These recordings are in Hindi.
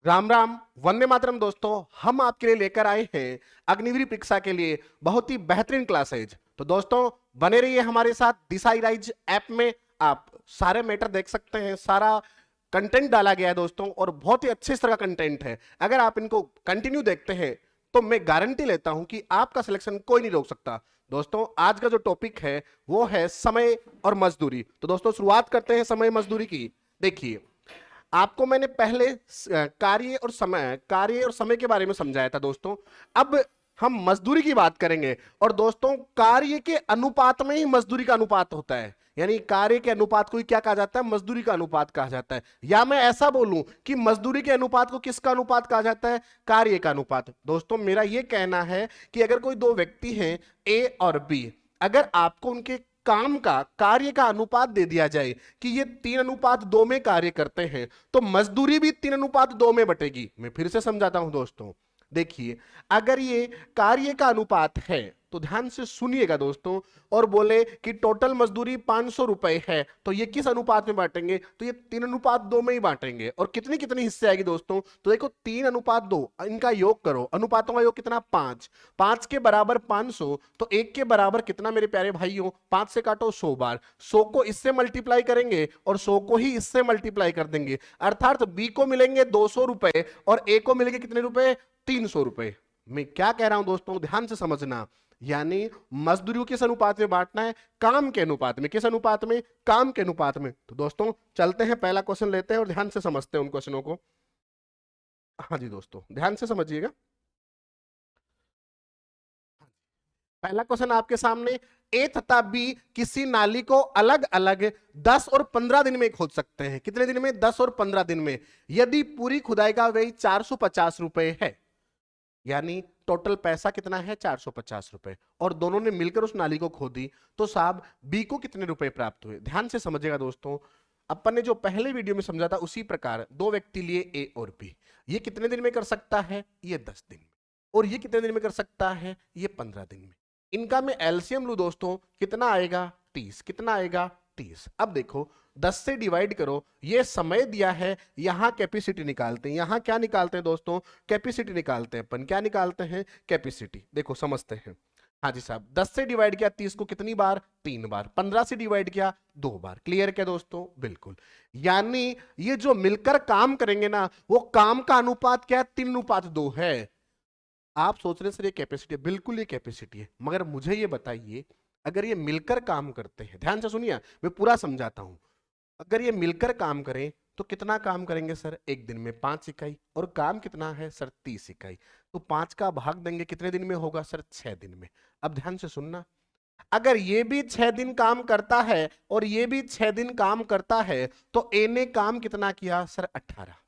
राम राम, वंदे मातरम। दोस्तों, हम आपके लिए लेकर आए हैं अग्निवीर परीक्षा के लिए बहुत ही बेहतरीन क्लासेज। तो दोस्तों, बने रहिए हमारे साथ। डिसाइराइज ऐप में आप सारे मैटर देख सकते हैं, सारा कंटेंट डाला गया है दोस्तों, और बहुत ही अच्छे तरह का कंटेंट है। अगर आप इनको कंटिन्यू देखते हैं तो मैं गारंटी लेता हूं कि आपका सिलेक्शन कोई नहीं रोक सकता। दोस्तों, आज का जो टॉपिक है वो है समय और मजदूरी। तो दोस्तों, शुरुआत करते हैं समय मजदूरी की। देखिए, आपको मैंने पहले कार्य और समय के बारे में समझाया था दोस्तों। अब हम मजदूरी की बात करेंगे। और दोस्तों, कार्य के अनुपात में ही मजदूरी का अनुपात होता है। यानी कार्य के अनुपात को ही क्या कहा जाता है? मजदूरी का अनुपात कहा जाता है। या मैं ऐसा बोलूं कि मजदूरी के अनुपात को किसका अनुपात कहा जाता है? कार्य का अनुपात। दोस्तों, मेरा यह कहना है कि अगर कोई दो व्यक्ति हैं, ए और बी, अगर आपको उनके काम का, कार्य का अनुपात दे दिया जाए कि ये 3:2 में कार्य करते हैं, तो मजदूरी भी 3:2 में बटेगी। मैं फिर से समझाता हूं दोस्तों। देखिए, अगर ये कार्य का अनुपात है तो ध्यान से सुनिएगा दोस्तों, और बोले कि टोटल मजदूरी 500 रुपए है, तो ये किस अनुपात में बांटेंगे? तो ये 3:2 में ही बांटेंगे। और कितनी कितनी हिस्से आएगी दोस्तों? तो देखो, 3:2, इनका योग करो, अनुपातों का योग कितना? 5। 5 के बराबर 500, तो 1 के बराबर कितना मेरे प्यारे भाइयों? 5 से काटो 100 बार, 100 को इससे मल्टीप्लाई करेंगे और 100 को ही इससे मल्टीप्लाई कर देंगे। अर्थात बी को मिलेंगे 200 रुपए और ए को मिलेंगे कितने रुपए? 300 रुपए। मैं क्या कह रहा हूं दोस्तों, ध्यान से समझना। यानी मजदूरी को किस अनुपात में बांटना है? काम के अनुपात में। किस अनुपात में? काम के अनुपात में। तो दोस्तों, चलते हैं, पहला क्वेश्चन लेते हैं और ध्यान से समझते हैं उन क्वेश्चनों को। हाँ जी दोस्तों, ध्यान से समझिएगा। पहला क्वेश्चन आपके सामने, ए तथा बी किसी नाली को अलग अलग 10 और 15 दिन में खोद सकते हैं। कितने दिन में? 10 और 15 दिन में। यदि पूरी खुदाई का व्यय 450 रुपए है, यानी टोटल पैसा कितना है? 450 रुपए, और दोनों ने मिलकर उस नाली को खोदी, तो साहब बी को कितने रुपए प्राप्त हुए? ध्यान से समझिएगा दोस्तों। अपन ने जो पहले वीडियो में समझा था उसी प्रकार दो व्यक्ति लिए, ए और बी। ये कितने दिन में कर सकता है? ये 10 दिन में। और ये कितने दिन में कर सकता है? ये 15 दिन में। इनका मैं एलसीएम लू दोस्तों, कितना आएगा? 30। कितना आएगा? 30। अब देखो, 10 से डिवाइड करो, ये समय दिया है, यहां कैपेसिटी निकालते हैं। यहां क्या निकालते हैं दोस्तों? कैपेसिटी निकालते हैं। अपन क्या निकालते हैं? कैपेसिटी। देखो, समझते हैं। हाँ जी साहब, 10 से डिवाइड किया 30 को कितनी बार? 3 बार। 15 से डिवाइड किया 2 बार। क्लियर क्या दोस्तों? बिल्कुल। यानी ये जो मिलकर काम करेंगे ना, वो काम का अनुपात क्या है? 3:2 है। आप सोच रहे हैं सर ये कैपेसिटी है, बिल्कुल ये कैपेसिटी है। मगर मुझे ये बताइए, अगर ये मिलकर काम करते हैं, ध्यान से सुनिए, मैं पूरा समझाता हूं। अगर ये मिलकर काम करें तो कितना काम करेंगे सर? एक दिन में 5 इकाई। और काम कितना है सर? 30 इकाई। तो 5 का भाग देंगे, कितने दिन में होगा सर? 6 दिन में। अब ध्यान से सुनना, अगर ये भी 6 दिन काम करता है और ये भी 6 दिन काम करता है, तो ए ने काम कितना किया सर? 18।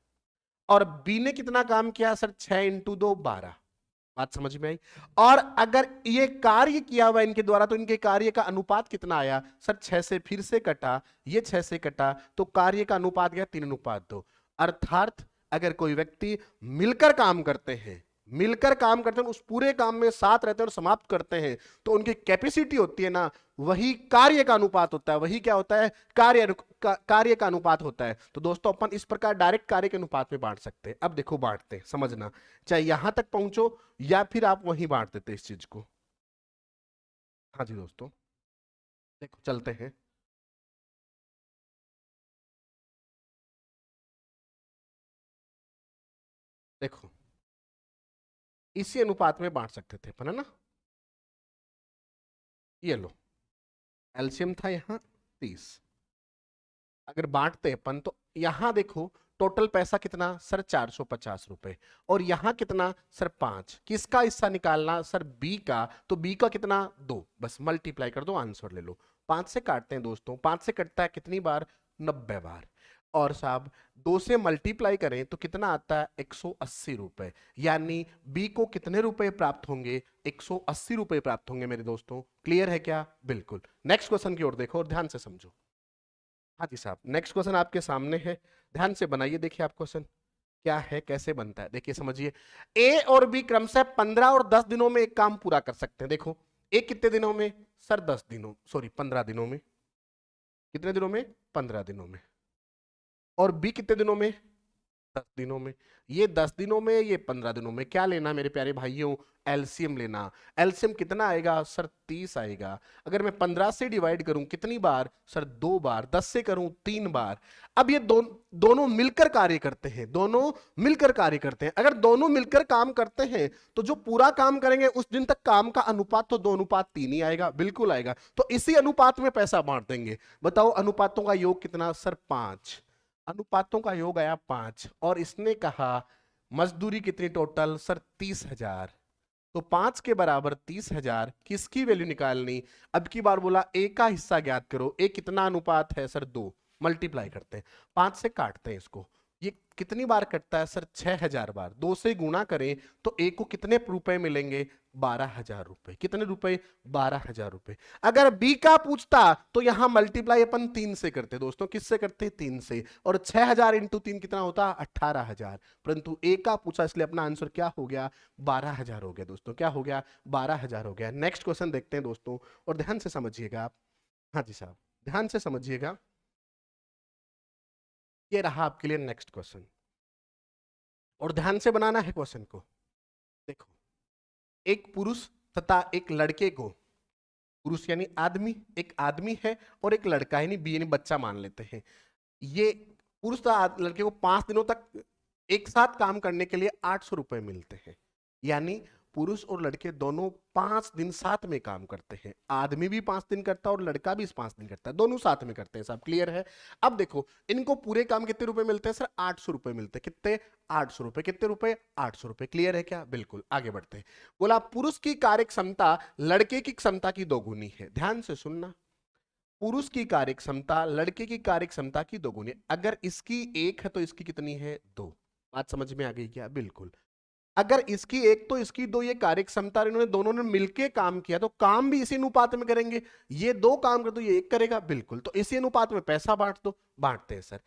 और बी ने कितना काम किया सर? 6 इंटू 2 12। बात समझ में आई? और अगर ये कार्य किया हुआ इनके द्वारा, तो इनके कार्य का अनुपात कितना आया सर? 6 से फिर से कटा, ये 6 से कटा, तो कार्य का अनुपात गया 3:2। अर्थात अगर कोई व्यक्ति मिलकर काम करते हैं, उस पूरे काम में साथ रहते हैं और समाप्त करते हैं, तो उनकी कैपेसिटी होती है ना, वही कार्य का अनुपात होता है। वही क्या होता है? कार्य का अनुपात होता है। तो दोस्तों, अपन इस प्रकार डायरेक्ट कार्य के अनुपात में बांट सकते हैं। अब देखो, बांटते हैं, समझना, चाहे यहां तक पहुंचो या फिर आप वहीं बांट देते इस चीज को। हाँ जी दोस्तों, देखो, चलते हैं। देखो, इसी अनुपात में बांट सकते थे अपन, है ना? ये लो, एलसीएम था यहाँ 30। अगर बांटते अपन तो यहां देखो, टोटल पैसा कितना सर? 450 रुपए। और यहां कितना सर? 5। किसका हिस्सा निकालना सर? बी का। तो बी का कितना? 2। बस मल्टीप्लाई कर दो, आंसर ले लो। 5 से काटते हैं दोस्तों, 5 से कटता है कितनी बार? 90 बार। और साहब, 2 से मल्टीप्लाई करें तो कितना आता है? 180 रुपए। यानी बी को कितने रुपए प्राप्त होंगे? 180 रुपए प्राप्त होंगे मेरे दोस्तों। क्लियर है क्या? बिल्कुल। नेक्स्ट क्वेश्चन की ओर देखो और ध्यान से समझो। हाँ जी साहब, नेक्स्ट क्वेश्चन आपके सामने है, ध्यान से बनाइए। देखिए, आप क्वेश्चन क्या है, कैसे बनता है, देखिए समझिए। ए और बी क्रमशः 15 और 10 दिनों में एक काम पूरा कर सकते हैं। देखो, ए कितने दिनों में सर? 10 दिनों, सॉरी 15 दिनों में। कितने दिनों में? 15 दिनों में। और बी कितने दिनों में? 10 दिनों में, ये 10 दिनों में, ये 15 दिनों में। क्या लेना मेरे प्यारे भाइयों? एलसीएम लेना। एलसीएम कितना आएगा सर? 30 आएगा। अगर मैं 15 से डिवाइड करूं कितनी बार सर? 2 बार। 10 से करूं 3 बार। अब ये दोनों मिलकर कार्य करते हैं, दोनों मिलकर कार्य करते हैं। अगर दोनों मिलकर काम करते हैं तो जो पूरा काम करेंगे उस दिन तक काम का अनुपात तो 2:3 ही आएगा, बिल्कुल आएगा। तो इसी अनुपात में पैसा बांट देंगे। बताओ अनुपातों का योग कितना सर? 5। अनुपातों का योग आया 5। और इसने कहा मजदूरी कितनी टोटल सर? 30,000। तो 5 के बराबर 30,000, किसकी वैल्यू निकालनी? अब की बार बोला ए का हिस्सा ज्ञात करो। ए कितना अनुपात है सर? 2। मल्टीप्लाई करते हैं, 5 से काटते हैं इसको। ये कितनी बार कटता है सर? 6,000 बार। 2 से गुणा करें तो ए को कितने रुपए मिलेंगे? 12,000 रुपए। कितने रुपए? 12,000 रुपए। अगर बी का पूछता तो यहां मल्टीप्लाई अपन 3 से करते दोस्तों। किससे करते? 3 से। और 6,000 इंटू 3 कितना होता? 18,000। परंतु ए का पूछा इसलिए अपना आंसर क्या हो गया? 12,000 हो गया दोस्तों। क्या हो गया? 12,000 हो गया। नेक्स्ट क्वेश्चन देखते हैं दोस्तों, और ध्यान से समझिएगा आप। हाँ जी साहब, ध्यान से समझिएगा। ये रहा आपके लिए नेक्स्ट क्वेश्चन, और ध्यान से बनाना है क्वेश्चन को। देखो, एक पुरुष तथा एक लड़के को, पुरुष यानी आदमी, एक आदमी है और एक लड़का यानी बी यानी बच्चा मान लेते हैं। ये पुरुष तथा लड़के को 5 दिनों तक एक साथ काम करने के लिए 800 रुपए मिलते हैं। यानी पुरुष और लड़के दोनों 5 दिन साथ में काम करते हैं। आदमी भी 5 दिन करता है और लड़का भी 5 दिन करता है, दोनों साथ में करते हैं। सब क्लियर है? अब देखो, इनको पूरे काम कितने रुपए मिलते हैं सर? 800 रुपए मिलते हैं। कितने? 800 रुपए। कितने रुपए? 800 रुपए। क्लियर है क्या? बिल्कुल। आगे बढ़ते हैं। बोला पुरुष की कार्य क्षमता लड़के की क्षमता की 2 गुनी है। ध्यान से सुनना, पुरुष की कार्य क्षमता लड़के की कार्य क्षमता की 2 गुनी। अगर इसकी 1 है तो इसकी कितनी है? 2। बात समझ में आ गई क्या? बिल्कुल। अगर इसकी 1 तो इसकी 2, ये कार्य क्षमता, इन्होंने दोनों ने मिलके काम किया तो काम भी इसी अनुपात में करेंगे। ये 2 काम कर तो ये 1 करेगा, बिल्कुल। तो इसी अनुपात में पैसा बांट दो। बांटते हैं सर।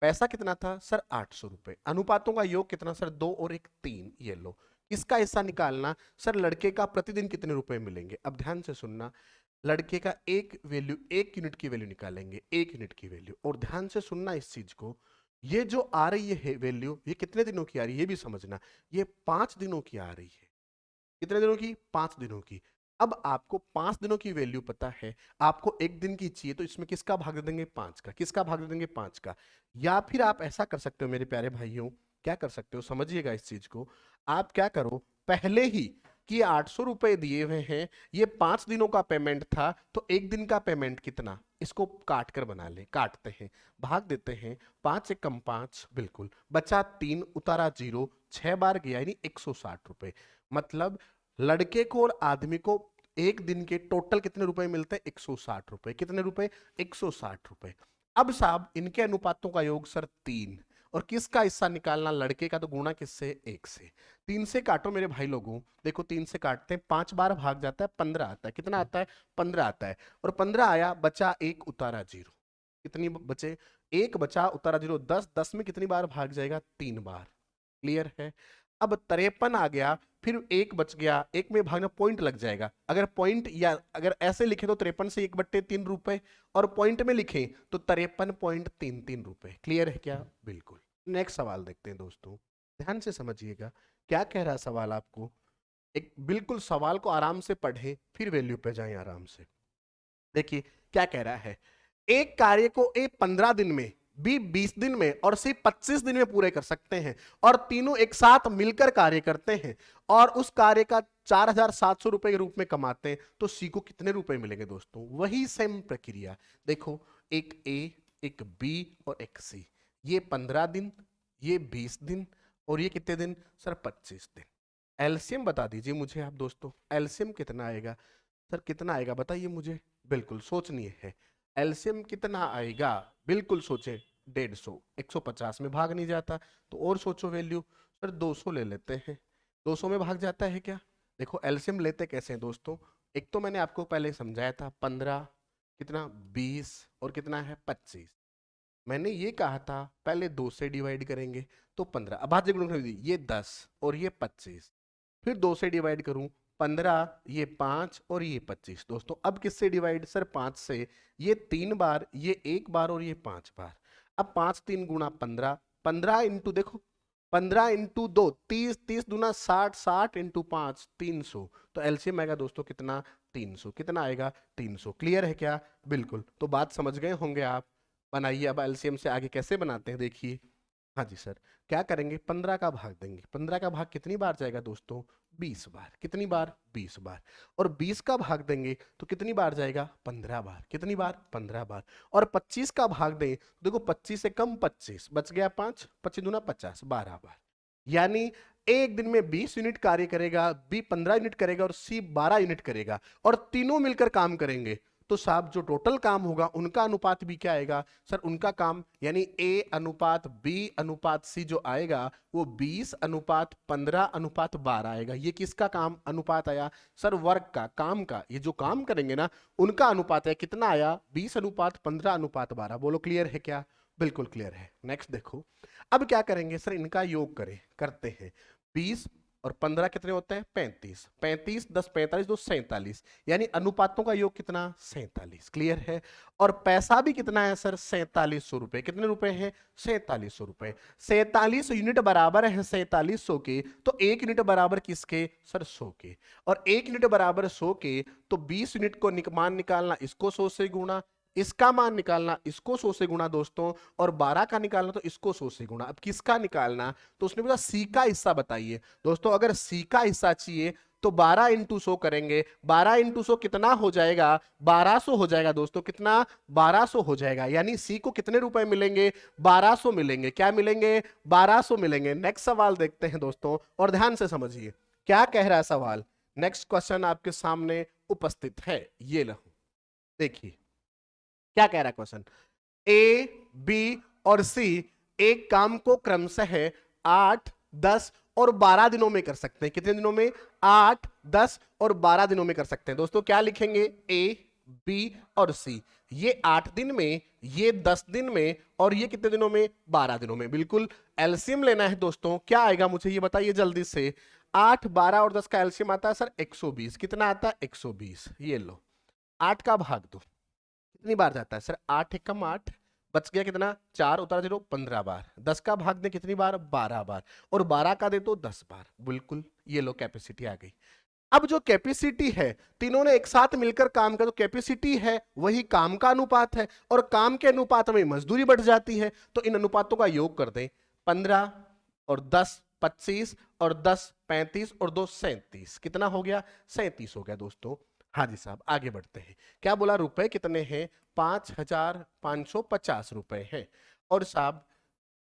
पैसा कितना था सर? 800 रुपए। अनुपातों का योग कितना सर? 2 और 1 3। ये लो, इसका हिस्सा निकालना सर। लड़के का प्रतिदिन कितने रुपए मिलेंगे? अब ध्यान से सुनना, लड़के का एक वैल्यू, 1 यूनिट की वैल्यू निकालेंगे, 1 यूनिट की वैल्यू। और ध्यान से सुनना इस चीज को, ये जो आ रही है वैल्यू, ये कितने दिनों की आ रही है ये भी समझना। ये 5 दिनों की आ रही है। कितने दिनों की? 5 दिनों की। अब आपको 5 दिनों की वैल्यू पता है, आपको 1 दिन की चाहिए, तो इसमें किसका भाग दे देंगे? 5 का। किसका भाग दे देंगे? 5 का। या फिर आप ऐसा कर सकते हो मेरे प्यारे भाइयों, क्या कर सकते हो समझिएगा इस चीज को। आप क्या करो, पहले ही कि 800 रुपए दिए हुए हैं, ये 5 दिनों का पेमेंट था, तो 1 दिन का पेमेंट कितना, इसको काट कर बना ले। काटते हैं, भाग देते हैं, 5 एकम 5, बिल्कुल। बचा 3, उतारा 0, 6 बार गया यानी 160 रुपए। मतलब लड़के को और आदमी को 1 दिन के टोटल कितने रुपए मिलते हैं? 160 रुपए। कितने रुपए? 160 रुपए। अब साहब इनके अनुपातों का योग सर 3, और किसका हिस्सा निकालना? लड़के का। तो गुणा किससे? 1 से। 3 से काटो मेरे भाई लोगों, देखो 3 से काटते हैं, 5 बार भाग जाता है, 15 आता है। कितना आता है? 15 आता है। और 15 आया, बचा 1, उतारा 0। कितनी बचे? 1 बचा, उतारा 0, 10। 10 में कितनी बार भाग जाएगा? 3 बार। क्लियर है? अब 53 आ गया, फिर 1 बच गया, 1 में भागना पॉइंट लग जाएगा। अगर पॉइंट, या अगर ऐसे लिखे तो 53 से 1/3 रुपए, और पॉइंट में लिखें तो 53.33 रुपए। क्लियर है क्या? बिल्कुल। नेक्स्ट सवाल देखते हैं दोस्तों, ध्यान से समझिएगा। क्या कह रहा है सवाल आपको? एक बिल्कुल सवाल को आराम से पढ़ें, फिर वैल्यू पे जाएं आराम से। देखिए क्या कह रहा है, एक कार्य को ए 15 दिन में, बी 20 दिन में और सी 25 दिन में पूरे कर सकते हैं, और तीनों एक साथ मिलकर कार्य करते हैं और उस कार्य का 4,700 रुपए के रूप में कमाते हैं, तो सी को कितने रुपए मिलेंगे दोस्तों? वही सेम प्रक्रिया। देखो, एक ए, एक बी और एक सी। ये 15 दिन, ये 20 दिन, और ये कितने दिन सर? 25 दिन। एलसीएम बता दीजिए मुझे आप दोस्तों, एलसीएम कितना आएगा सर? कितना आएगा बताइए मुझे, बिल्कुल सोचनी है। एलसीएम कितना आएगा? बिल्कुल सोचे। 150। 150 में भाग नहीं जाता, तो और सोचो वैल्यू। सर 200 ले लेते हैं, 200 में भाग जाता है क्या? देखो एलसीएम लेते कैसे हैं दोस्तों, एक तो मैंने आपको पहले समझाया था, 15, कितना 20, और कितना है 25। मैंने ये कहा था पहले 2 से डिवाइड करेंगे तो 15, अब भाज्य गुणन कर दीजिए, ये 10 और ये 25, फिर 2 से डिवाइड करूं 15, ये 5 और ये 25। दोस्तों अब किससे डिवाइड सर? 5 से। ये 3 बार, ये 1 बार और ये 5 बार। अब 5 3 गुणा 15, 15 इंटू देखो 15 इंटू 2 30, 30 दूना 60, 60 इंटू 5 300। तो एलसीएम आएगा दोस्तों कितना? 300। कितना आएगा? 300। क्लियर है क्या? बिल्कुल। तो बात समझ गए होंगे आप। बनाइए अब एलसीएम से आगे कैसे बनाते हैं देखिए। हाँ जी सर। क्या करेंगे? 15 का भाग देंगे। 15 का भाग कितनी बार जाएगा दोस्तों? 20 बार। कितनी बार? 20 बार। और 20 का भाग देंगे तो कितनी बार जाएगा? 15 बार। कितनी बार? 15 बार। और 25 का भाग दें तो देखो 25 से कम 25 बच गया 5, 25 दूना 50, 12 बार। यानी एक दिन में 20 यूनिट कार्य करेगा, बी 15 यूनिट करेगा और सी 12 यूनिट करेगा, और तीनों मिलकर काम करेंगे। तो साहब जो टोटल काम होगा उनका अनुपात भी क्या आएगा सर? उनका काम यानी ए अनुपात बी अनुपात सी जो आएगा वो 20 अनुपात 15 अनुपात 12 आएगा। ये किसका काम अनुपात आया सर? वर्क का, काम का। ये जो काम करेंगे ना उनका अनुपात है। कितना आया? 20 अनुपात 15 अनुपात 12। बोलो क्लियर है क्या? बिल्कुल क्लियर है। नेक्स्ट देखो, अब क्या करेंगे सर? इनका योग करें, करते हैं। 20 और 15 कितने होते हैं? 35। 35 10 45 2 47, यानी अनुपातों का योग कितना? 47। क्लियर है। और पैसा भी कितना है सर? 4700 रुपए। कितने रुपए हैं? 4700 रुपए। 47 यूनिट बराबर है 4700 के, तो 1 यूनिट बराबर किसके सर? 100 के। और 1 यूनिट बराबर 100 के, तो 20 यूनिट को मान निकालना, इसको 100 से गुणा, इसका मान निकालना, इसको 100 से गुणा दोस्तों, और 12 का निकालना तो इसको 100 से गुणा। अब किसका निकालना? तो उसने बोला सी का हिस्सा बताइए। दोस्तों अगर सी का हिस्सा चाहिए तो 12 इंटू 100 करेंगे। 12 इंटू 100 कितना हो जाएगा? 1200 हो जाएगा दोस्तों। कितना? 1200 हो जाएगा। यानी सी को कितने रुपए मिलेंगे? 1200 मिलेंगे। क्या मिलेंगे? 1200 मिलेंगे। नेक्स्ट सवाल देखते हैं दोस्तों, और ध्यान से समझिए क्या कह रहा है सवाल। नेक्स्ट क्वेश्चन आपके सामने उपस्थित है, ये लो देखिए क्या कह रहा है क्वेश्चन। ए, बी और सी एक काम को क्रमशः 8, 10 और 12 दिनों में कर सकते हैं। कितने दिनों में? 8, 10 और 12 दिनों में कर सकते हैं। दोस्तों क्या लिखेंगे? ए, बी और सी। ये 8 दिन में, ये 10 दिन में, और ये कितने दिनों में? 12 दिनों में। बिल्कुल एलसीएम लेना है दोस्तों। क्या आएगा मुझे ये बताइए जल्दी से। 8, 12 और 10 का एलसीएम आता है सर 120। कितना आता है? 120। ये लो 8 का भाग दो, कितनी बार जाता है सर? 8 एकम 8, बच गया कितना? 4 उतारा 0, 15 बार। 10 का भाग दे कितनी बार? 12 बार। और 12 का दे तो 10 बार। बिल्कुल ये लो कैपेसिटी आ गई। अब जो कैपेसिटी है, तीनों ने एक साथ मिलकर काम किया, तो कैपेसिटी है वही काम का अनुपात है, और काम के अनुपात में मजदूरी बढ़ जाती है। तो इन अनुपातों का योग कर दें। 15 और 10 25 और 10 35 और 2 37। कितना हो गया? 37 हो गया दोस्तों। हाँ जी साहब आगे बढ़ते हैं। क्या बोला? रुपए कितने हैं? 5550 रुपए हैं। और साहब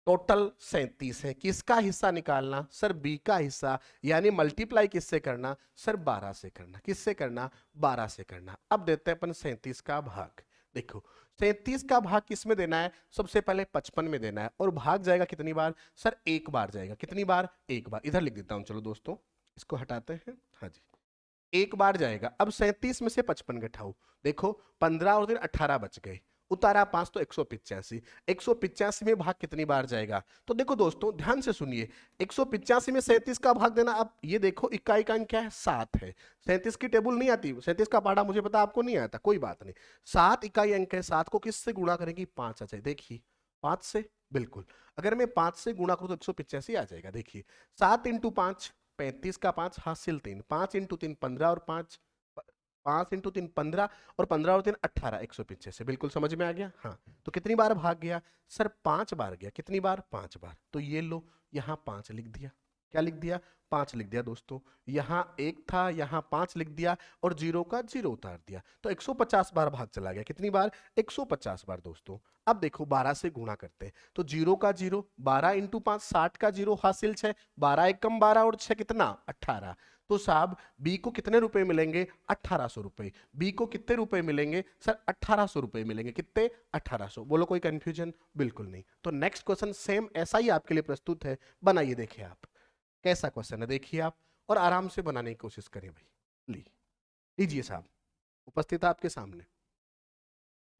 टोटल 37 है। किसका हिस्सा निकालना सर? बी का हिस्सा। यानी मल्टीप्लाई किससे करना सर? 12 से करना। किससे करना? 12 से करना। अब देते हैं अपन 37 का भाग। देखो 37 का भाग किस में देना है? सबसे पहले 55 में देना है। और भाग जाएगा कितनी बार सर? एक बार जाएगा। कितनी बार? एक बार। इधर लिख देता हूं चलो दोस्तों, इसको हटाते हैं। हाँ जी एक बार जाएगा। अब 37 में से 55 घटाओ, देखो 15 और 18 बच गए, उतारा 5 तो 185। 185 में भाग कितनी बार जाएगा? तो देखो दोस्तों ध्यान से सुनिए, 185 में 37 का भाग देना। अब ये देखो इकाई का अंक क्या है? 7 है। 37 की टेबल नहीं आती, 37 का पढ़ा मुझे पता आपको नहीं आता, कोई बात नहीं। 7 इकाई अंक है, 7 को किससे गुणा करेंगे? 5 आ जाए। देखिए 5 से, बिल्कुल अगर मैं 5 से गुणा करूं तो 185 आ जाएगा। देखिए 7 इंटू 5 35 का 5 हासिल 3, 5 इंटू 3 15 और 5 इंटू 3 15 और 15 और 3 18 185। बिल्कुल समझ में आ गया। हाँ तो कितनी बार भाग गया सर? 5 बार गया। कितनी बार? 5 बार। तो ये लो यहाँ 5 लिख दिया। क्या लिख दिया? 5 लिख दिया दोस्तों। यहाँ 1 था, यहाँ 5 लिख दिया, और 0 का 0 उतार दिया। तो 150 बार भाग चला गया। कितनी बार? 150 बार दोस्तों। अब देखो 12 से गुणा करते हैं, तो 0 का 0, 12 इंटू 5 60 का 0 हासिल 6, 12 एकम 12 और 6 कितना? 18। तो साहब बी को कितने रुपए मिलेंगे? 1800 रुपए। बी को कितने रुपए मिलेंगे सर? 1800 रुपए मिलेंगे। कितने? 1800। बोलो कोई कंफ्यूजन? बिल्कुल नहीं। तो नेक्स्ट क्वेश्चन सेम ऐसा ही आपके लिए प्रस्तुत है, बनाइए। देखिए आप कैसा क्वेश्चन है, देखिए आप, और आराम से बनाने की कोशिश करें भाई। लीजिए साहब, उपस्थित है आपके सामने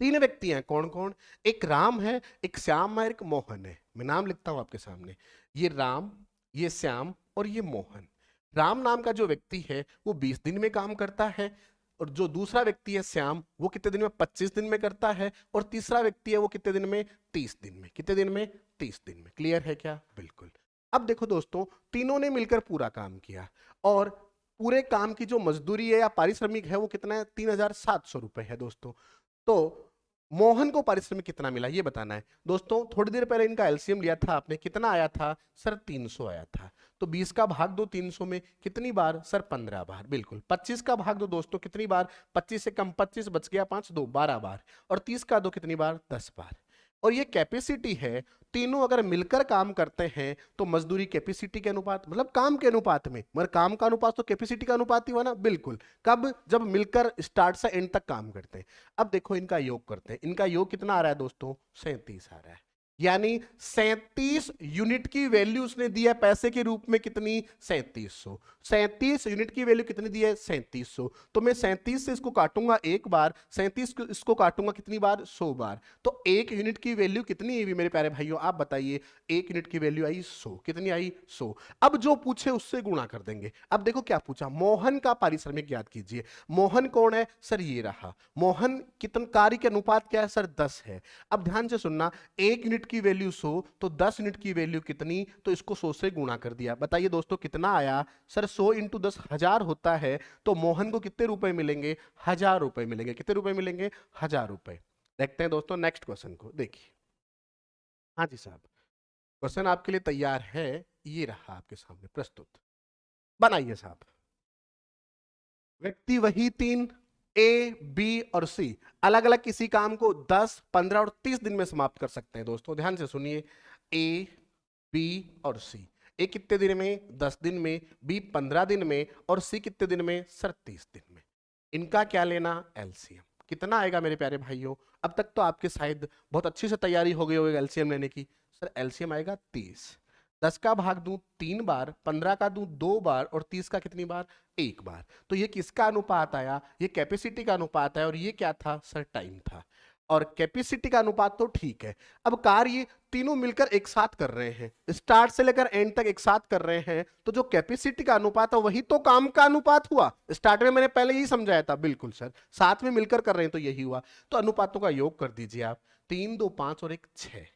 3 व्यक्ति हैं। कौन कौन? एक राम है, एक श्याम है, एक मोहन है। मैं नाम लिखता हूं आपके सामने। ये राम, ये श्याम और ये मोहन। राम नाम का जो व्यक्ति है वो 20 दिन में काम करता है, और जो दूसरा व्यक्ति है श्याम वो कितने दिन में? 25 दिन में करता है, और तीसरा व्यक्ति है वो कितने दिन में? 30 दिन में। कितने दिन में? 30 दिन में। क्लियर है क्या? बिल्कुल। अब देखो दोस्तों, तीनों ने मिलकर पूरा काम किया और पूरे काम की जो मजदूरी है या पारिश्रमिक है वो कितना है, 3,700 रुपए है दोस्तों। तो मोहन को पारिश्रमिक कितना मिला ये बताना है दोस्तों। थोड़ी देर पहले इनका एलसीएम लिया था आपने, कितना आया था सर, 300 आया था। तो 20 का भाग दो 300 में, कितनी बार सर, 15 बार। बिल्कुल। 25 का भाग दो दोस्तों, कितनी बार, 25 से कम 25 बच गया 5 2 12 बार। और 30 का दो कितनी बार, 10 बार। और ये कैपेसिटी है, तीनों अगर मिलकर काम करते हैं तो मजदूरी कैपेसिटी के अनुपात, मतलब काम के अनुपात में, मगर काम का अनुपात तो कैपेसिटी का अनुपात ही हुआ ना। बिल्कुल। कब, जब मिलकर स्टार्ट से एंड तक काम करते हैं। अब देखो इनका योग करते हैं, इनका योग कितना आ रहा है दोस्तों, 37 आ रहा है। यानी 37 यूनिट की वैल्यू उसने दी है पैसे के रूप में, कितनी, 3700। 37 यूनिट की वैल्यू कितनी दी है, 3700। तो मैं 37 से इसको काटूंगा एक बार, 37 को इसको काटूंगा कितनी बार, 100 बार। तो एक यूनिट की वैल्यू कितनी आई मेरे प्यारे भाइयों, आप बताइए। एक यूनिट की वैल्यू आई 100, कितनी आई, 100। अब जो पूछे उससे गुणा कर देंगे। अब देखो क्या पूछा, मोहन का पारिश्रमिक याद कीजिए। मोहन कौन है सर, ये रहा मोहन। कितन कार्य के अनुपात क्या है सर, 10 है। अब ध्यान से सुनना, एक यूनिट की वैल्यू 100, तो 10 यूनिट की वैल्यू कितनी, तो इसको 100 से गुणा कर दिया। बताइए दोस्तों कितना आया सर, 100 इंटू 10 1000 होता है। तो मोहन को कितने रुपए मिलेंगे, 1000 रुपए मिलेंगे। कितने रुपए मिलेंगे, 1000 रुपए। देखते हैं दोस्तों नेक्स्ट क्वेश्चन को, देखिए। हाँ जी साहब, क्वेश्चन आपके लिए तैयार है, ये रहा आपके सामने प्रस्तुत। बनाइए साहब। व्यक्ति वही तीन, ए बी और सी, अलग अलग किसी काम को 10 15 और 30 दिन में समाप्त कर सकते हैं दोस्तों। ध्यान से सुनिए, ए बी और सी। ए कितने दिन में, 10 दिन में, बी 15 दिन में, और सी कितने दिन में सर, 30 दिन में। इनका क्या लेना, एलसीएम। कितना आएगा मेरे प्यारे भाइयों, अब तक तो आपके शायद बहुत अच्छी से तैयारी हो गई होगी एलसीएम लेने की। सर एलसीएम आएगा 30। 10 का भाग दूं 3 बार, 15 का दूं 2 बार, और 30 का कितनी बार, 1 बार। तो ये किसका अनुपात आया, ये कैपेसिटी का अनुपात है। और ये क्या था सर, टाइम था। और कैपेसिटी का अनुपात तो ठीक है। अब कार्य तीनों मिलकर एक साथ कर रहे हैं, स्टार्ट से लेकर एंड तक एक साथ कर रहे हैं, तो जो कैपेसिटी का अनुपात है वही तो काम का अनुपात हुआ। स्टार्ट में मैंने पहले ही समझाया था। बिल्कुल सर, साथ में मिलकर कर रहे हैं तो यही हुआ। तो अनुपातों का योग कर दीजिए आप, 3 2 5 और 1 6।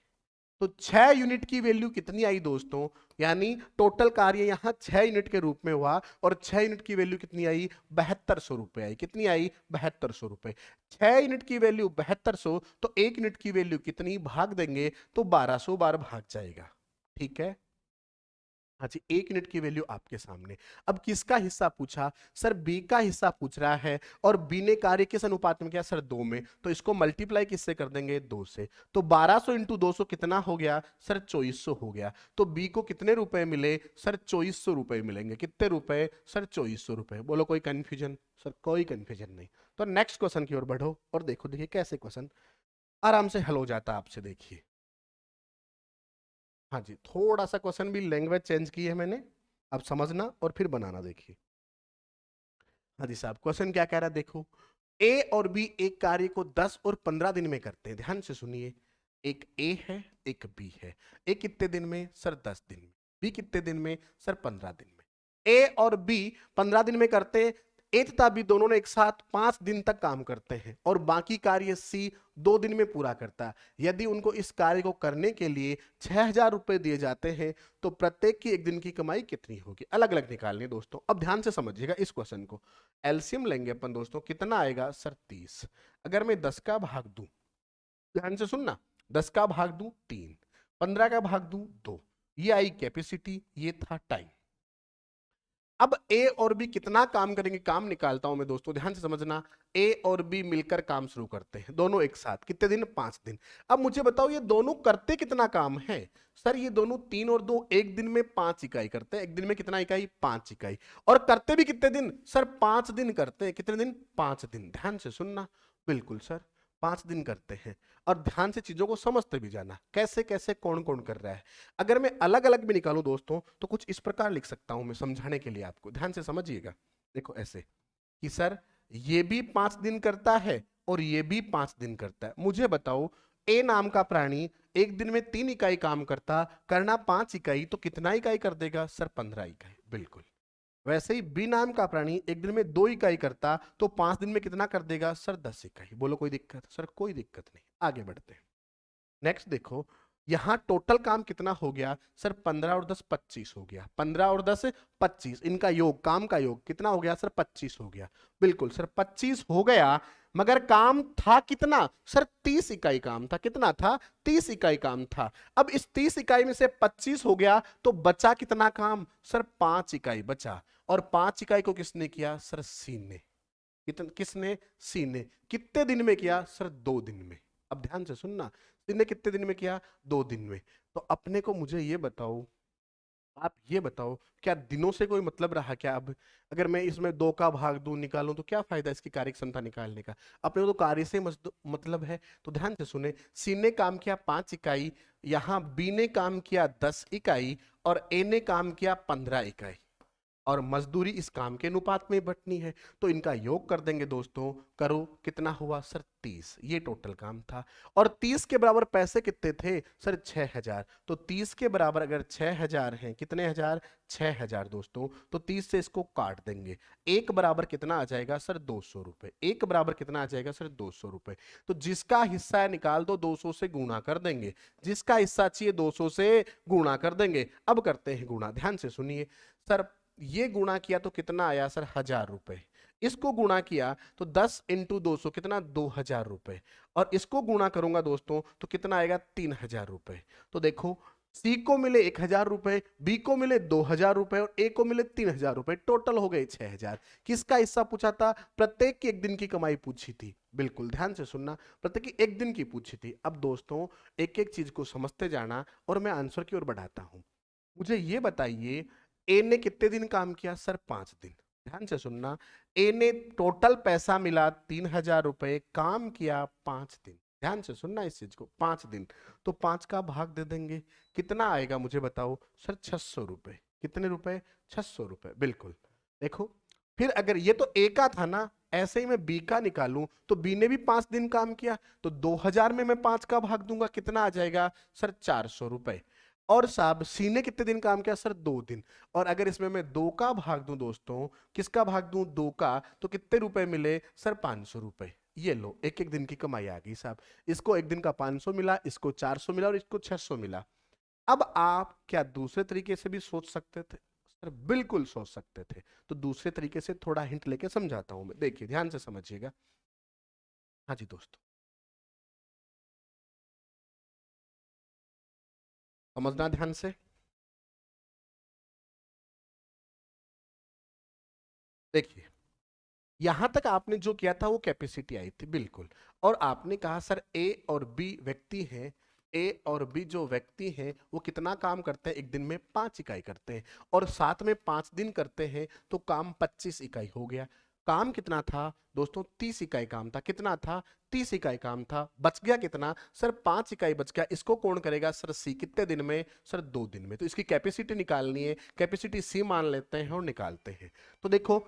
तो 6 यूनिट की वैल्यू कितनी आई दोस्तों, यानी टोटल कार्य यहां 6 यूनिट के रूप में हुआ। और 6 यूनिट की वैल्यू कितनी आई, 7200 रुपए आई। कितनी आई, 7200 रुपए। 6 यूनिट की वैल्यू 7200, तो 1 यूनिट की वैल्यू कितनी, भाग देंगे तो 1200 बार भाग जाएगा। ठीक है। हाँ जी, 1 यूनिट की वैल्यू आपके सामने। अब किसका हिस्सा पूछा सर, बी का हिस्सा पूछ रहा है। और बी ने कार्य किस अनुपात में किया सर, 2 में। तो इसको मल्टीप्लाई किससे कर देंगे, 2 से। तो 1200 इंटू 200 कितना हो गया सर, 2400 हो गया। तो बी को कितने रुपए मिले सर, 2400 रुपए मिलेंगे। कितने रुपए सर, 2400 रुपए। बोलो कोई कंफ्यूजन सर, कोई कंफ्यूजन नहीं। तो नेक्स्ट क्वेश्चन की ओर बढ़ो और देखो, देखिए कैसे क्वेश्चन आराम से हल हो जाता है आपसे, देखिए। हाँ जी, थोड़ा सा क्वेश्चन भी लैंग्वेज चेंज की है मैंने, अब समझना और फिर बनाना, देखिए। हाँ जी साहब, क्वेश्चन क्या कह रहा है देखो। ए और बी एक कार्य को 10 और 15 दिन में करते हैं। ध्यान से सुनिए, एक ए है एक बी है। ए कितने दिन में सर, 10 दिन में। बी कितने दिन में सर, 15 दिन में। ए और बी 15 दिन में करते हैं। ए तथा बी दोनों ने एक साथ 5 दिन तक काम करते हैं, और बाकी कार्य सी 2 दिन में पूरा करता है। यदि उनको इस कार्य को करने के लिए 6000 रुपए दिए जाते हैं, तो प्रत्येक की एक दिन की कमाई कितनी होगी, अलग अलग निकालनी है दोस्तों। अब ध्यान से समझिएगा इस क्वेश्चन को। एलसीएम लेंगे अपन दोस्तों, कितना आएगा सर, 30। अगर मैं 10 का भाग दूं, ध्यान से सुनना, 10 का भाग दूं 3, 15 का भाग दूं 2, ये आई कैपेसिटी, ये था टाइम। अब ए और बी कितना काम करेंगे, काम निकालता हूं मैं दोस्तों, ध्यान से समझना। ए और बी मिलकर काम शुरू करते हैं, दोनों एक साथ। कितने दिन, 5 दिन। अब मुझे बताओ ये दोनों करते कितना काम है सर, ये दोनों 3 और 2 एक दिन में 5 इकाई करते हैं। एक दिन में कितना इकाई, 5 इकाई। और करते भी कितने दिन सर, 5 दिन करते हैं। कितने दिन, 5 दिन। ध्यान से सुनना, बिल्कुल सर, 5 दिन करते हैं। और ध्यान से चीजों को समझते भी जाना, कैसे कैसे कौन कौन कर रहा है। अगर मैं अलग अलग भी निकालूं दोस्तों, तो कुछ इस प्रकार लिख सकता हूं मैं समझाने के लिए आपको। ध्यान से समझिएगा, देखो ऐसे कि सर ये भी 5 दिन करता है और ये भी 5 दिन करता है। मुझे बताओ, ए नाम का प्राणी एक दिन में 3 इकाई काम करता, करना 5 इकाई, तो कितना इकाई कर देगा सर, 15 इकाई। बिल्कुल। वैसे ही बी नाम का प्राणी एक दिन में 2 इकाई करता, तो 5 दिन में कितना कर देगा सर, 10 इकाई। बोलो कोई दिक्कत सर, कोई दिक्कत नहीं। आगे बढ़ते हैं। नेक्स्ट देखो, यहां टोटल काम कितना हो गया सर? 15 और 10 25 हो गया। 15 और 10 25, इनका योग, काम का योग कितना हो गया सर? 25 हो गया। बिल्कुल सर 25 हो गया, मगर काम था कितना सर? 30 इकाई काम था। कितना था? 30 इकाई काम था। अब इस 30 इकाई में से 25 हो गया तो बचा कितना काम सर? 5 इकाई बचा। और 5 इकाई को किसने किया सर? सी ने। किसने? सी ने। कितने दिन में किया सर? 2 दिन में। अब ध्यान से सुनना, सी ने कितने दिन में किया? 2 दिन में। तो अपने को मुझे ये बताओ, आप ये बताओ, क्या दिनों से कोई मतलब रहा क्या? अब अगर मैं इसमें 2 का भाग दूं निकालूं तो क्या फायदा इसकी कार्य क्षमता निकालने का? अपने को तो कार्य से मतलब है। तो ध्यान से सुने, सी ने काम किया 5 इकाई, यहां बी ने काम किया 10 इकाई, और ए ने काम किया 15 इकाई, और मजदूरी इस काम के अनुपात में बंटनी है। तो इनका योग कर देंगे दोस्तों। करो, कितना हुआ सर? 30। ये टोटल काम था। और 30 के बराबर पैसे कितने थे सर? 6000। तो 30 के बराबर अगर 6000 हैं, कितने हजार? 6000 दोस्तों। तो 30 से इसको काट देंगे। एक बराबर कितना आ जाएगा सर? 200 रुपए। एक बराबर कितना आ जाएगा सर? 200 रुपए। तो जिसका हिस्सा है निकाल दो, 200 से गुणा कर देंगे। जिसका हिस्सा चाहिए 200 से गुणा कर देंगे। अब करते हैं गुणा, ध्यान से सुनिए सर। ये गुणा किया तो कितना आया सर? 1000 रुपए। इसको गुणा किया तो 10 इंटू 200 कितना? 2000 रुपए। और इसको गुणा करूंगा दोस्तों तो कितना आएगा? 3000 रुपए। तो देखो, सी को मिले 1000 रुपए, बी को मिले 2000 रुपए, और ए को मिले 3000 रुपए, टोटल हो गए 6000। किसका हिस्सा पूछा था? प्रत्येक की एक दिन की कमाई पूछी थी। बिल्कुल ध्यान से सुनना, प्रत्येक की एक दिन की पूछी थी। अब दोस्तों एक एक चीज को समझते जाना और मैं आंसर की ओर बढ़ाता हूं। मुझे ये बताइए, ए ने कितने दिन काम किया सर? 5 दिन। ध्यान से सुनना, ए ने टोटल पैसा मिला 3000 रुपए, काम किया 5 दिन। ध्यान से सुनना इस चीज को, 5 दिन। तो 5 का भाग दे देंगे, कितना आएगा मुझे बताओ सर? 600 रुपए। कितने रुपए? 600 रुपए। बिल्कुल। देखो, फिर अगर ये तो ए का था ना, ऐसे ही मैं बी का निकालूं तो बी ने भी 5 दिन काम किया, तो 2000 में मैं 5 का भाग दूंगा, कितना आ जाएगा सर? 400 रुपए। और साहब सी ने कितने दिन काम किया सर? 2 दिन। और अगर इसमें मैं 2 का भाग दूं दोस्तों, किसका भाग दूं? 2 का, तो कितने रुपए मिले सर? 500 रुपए। ये लो, एक एक दिन की कमाई आ गई साहब। इसको एक दिन का 500 मिला, इसको 400 मिला, और इसको 600 मिला। अब आप क्या दूसरे तरीके से भी सोच सकते थे सर? बिल्कुल सोच सकते थे। तो दूसरे तरीके से थोड़ा हिंट लेके समझाता हूं मैं, देखिए ध्यान से समझिएगा। हाँ जी दोस्तों, समझना ध्यान से। देखिए, यहां तक आपने जो किया था वो कैपेसिटी आई थी, बिल्कुल। और आपने कहा सर ए और बी व्यक्ति हैं, ए और बी जो व्यक्ति हैं वो कितना काम करते हैं? एक दिन में 5 इकाई करते हैं, और साथ में 5 दिन करते हैं, तो काम 25 इकाई हो गया। काम कितना था दोस्तों? 30 इकाई काम था। कितना था? 30 इकाई काम था। बच गया कितना सर? 5 इकाई बच गया। इसको कौन करेगा सर? सी। कितने दिन में सर? 2 दिन में। तो इसकी कैपेसिटी निकालनी है, कैपेसिटी सी मान लेते हैं और निकालते हैं। तो देखो,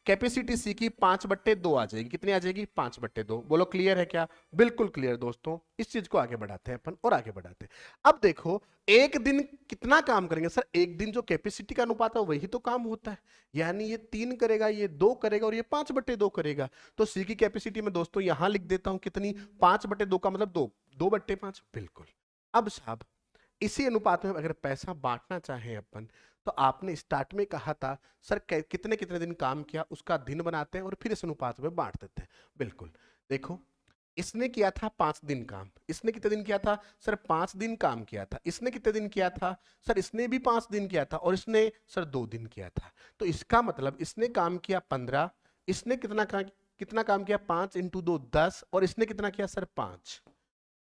कैपेसिटी सी की 5/2 आ जाएगी। कितनी आ जाएगी? 5/2। बोलो क्लियर है क्या? बिल्कुल क्लियर दोस्तों। इस चीज को आगे बढ़ाते हैं अपन, और आगे बढ़ाते हैं। अब देखो, एक दिन कितना काम करेंगे सर? एक दिन जो कैपेसिटी का अनुपात है वही तो काम होता है। यानी ये 3 करेगा, ये 2 करेगा, और ये 5/2 करेगा। तो सी की कैपेसिटी में दोस्तों यहां लिख देता हूं कितनी? 5/2 का मतलब 2, 2/5। बिल्कुल। अब साहब इसी अनुपात में अगर पैसा बांटना चाहें अपन, तो आपने स्टार्ट में कहा था सर कितने कितने दिन काम किया उसका दिन बनाते हैं और फिर इस अनुपात में बांट देते हैं। बिल्कुल। देखो, इसने किया था 5 दिन काम। इसने कितने दिन किया था सर? 5 दिन काम किया था। इसने कितने दिन किया था सर? इसने भी 5 दिन किया था, और इसने सर 2 दिन किया था। तो इसका मतलब इसने काम किया 15, इसने कितना काम किया? 5 × 2 10, और इसने कितना किया सर? 5।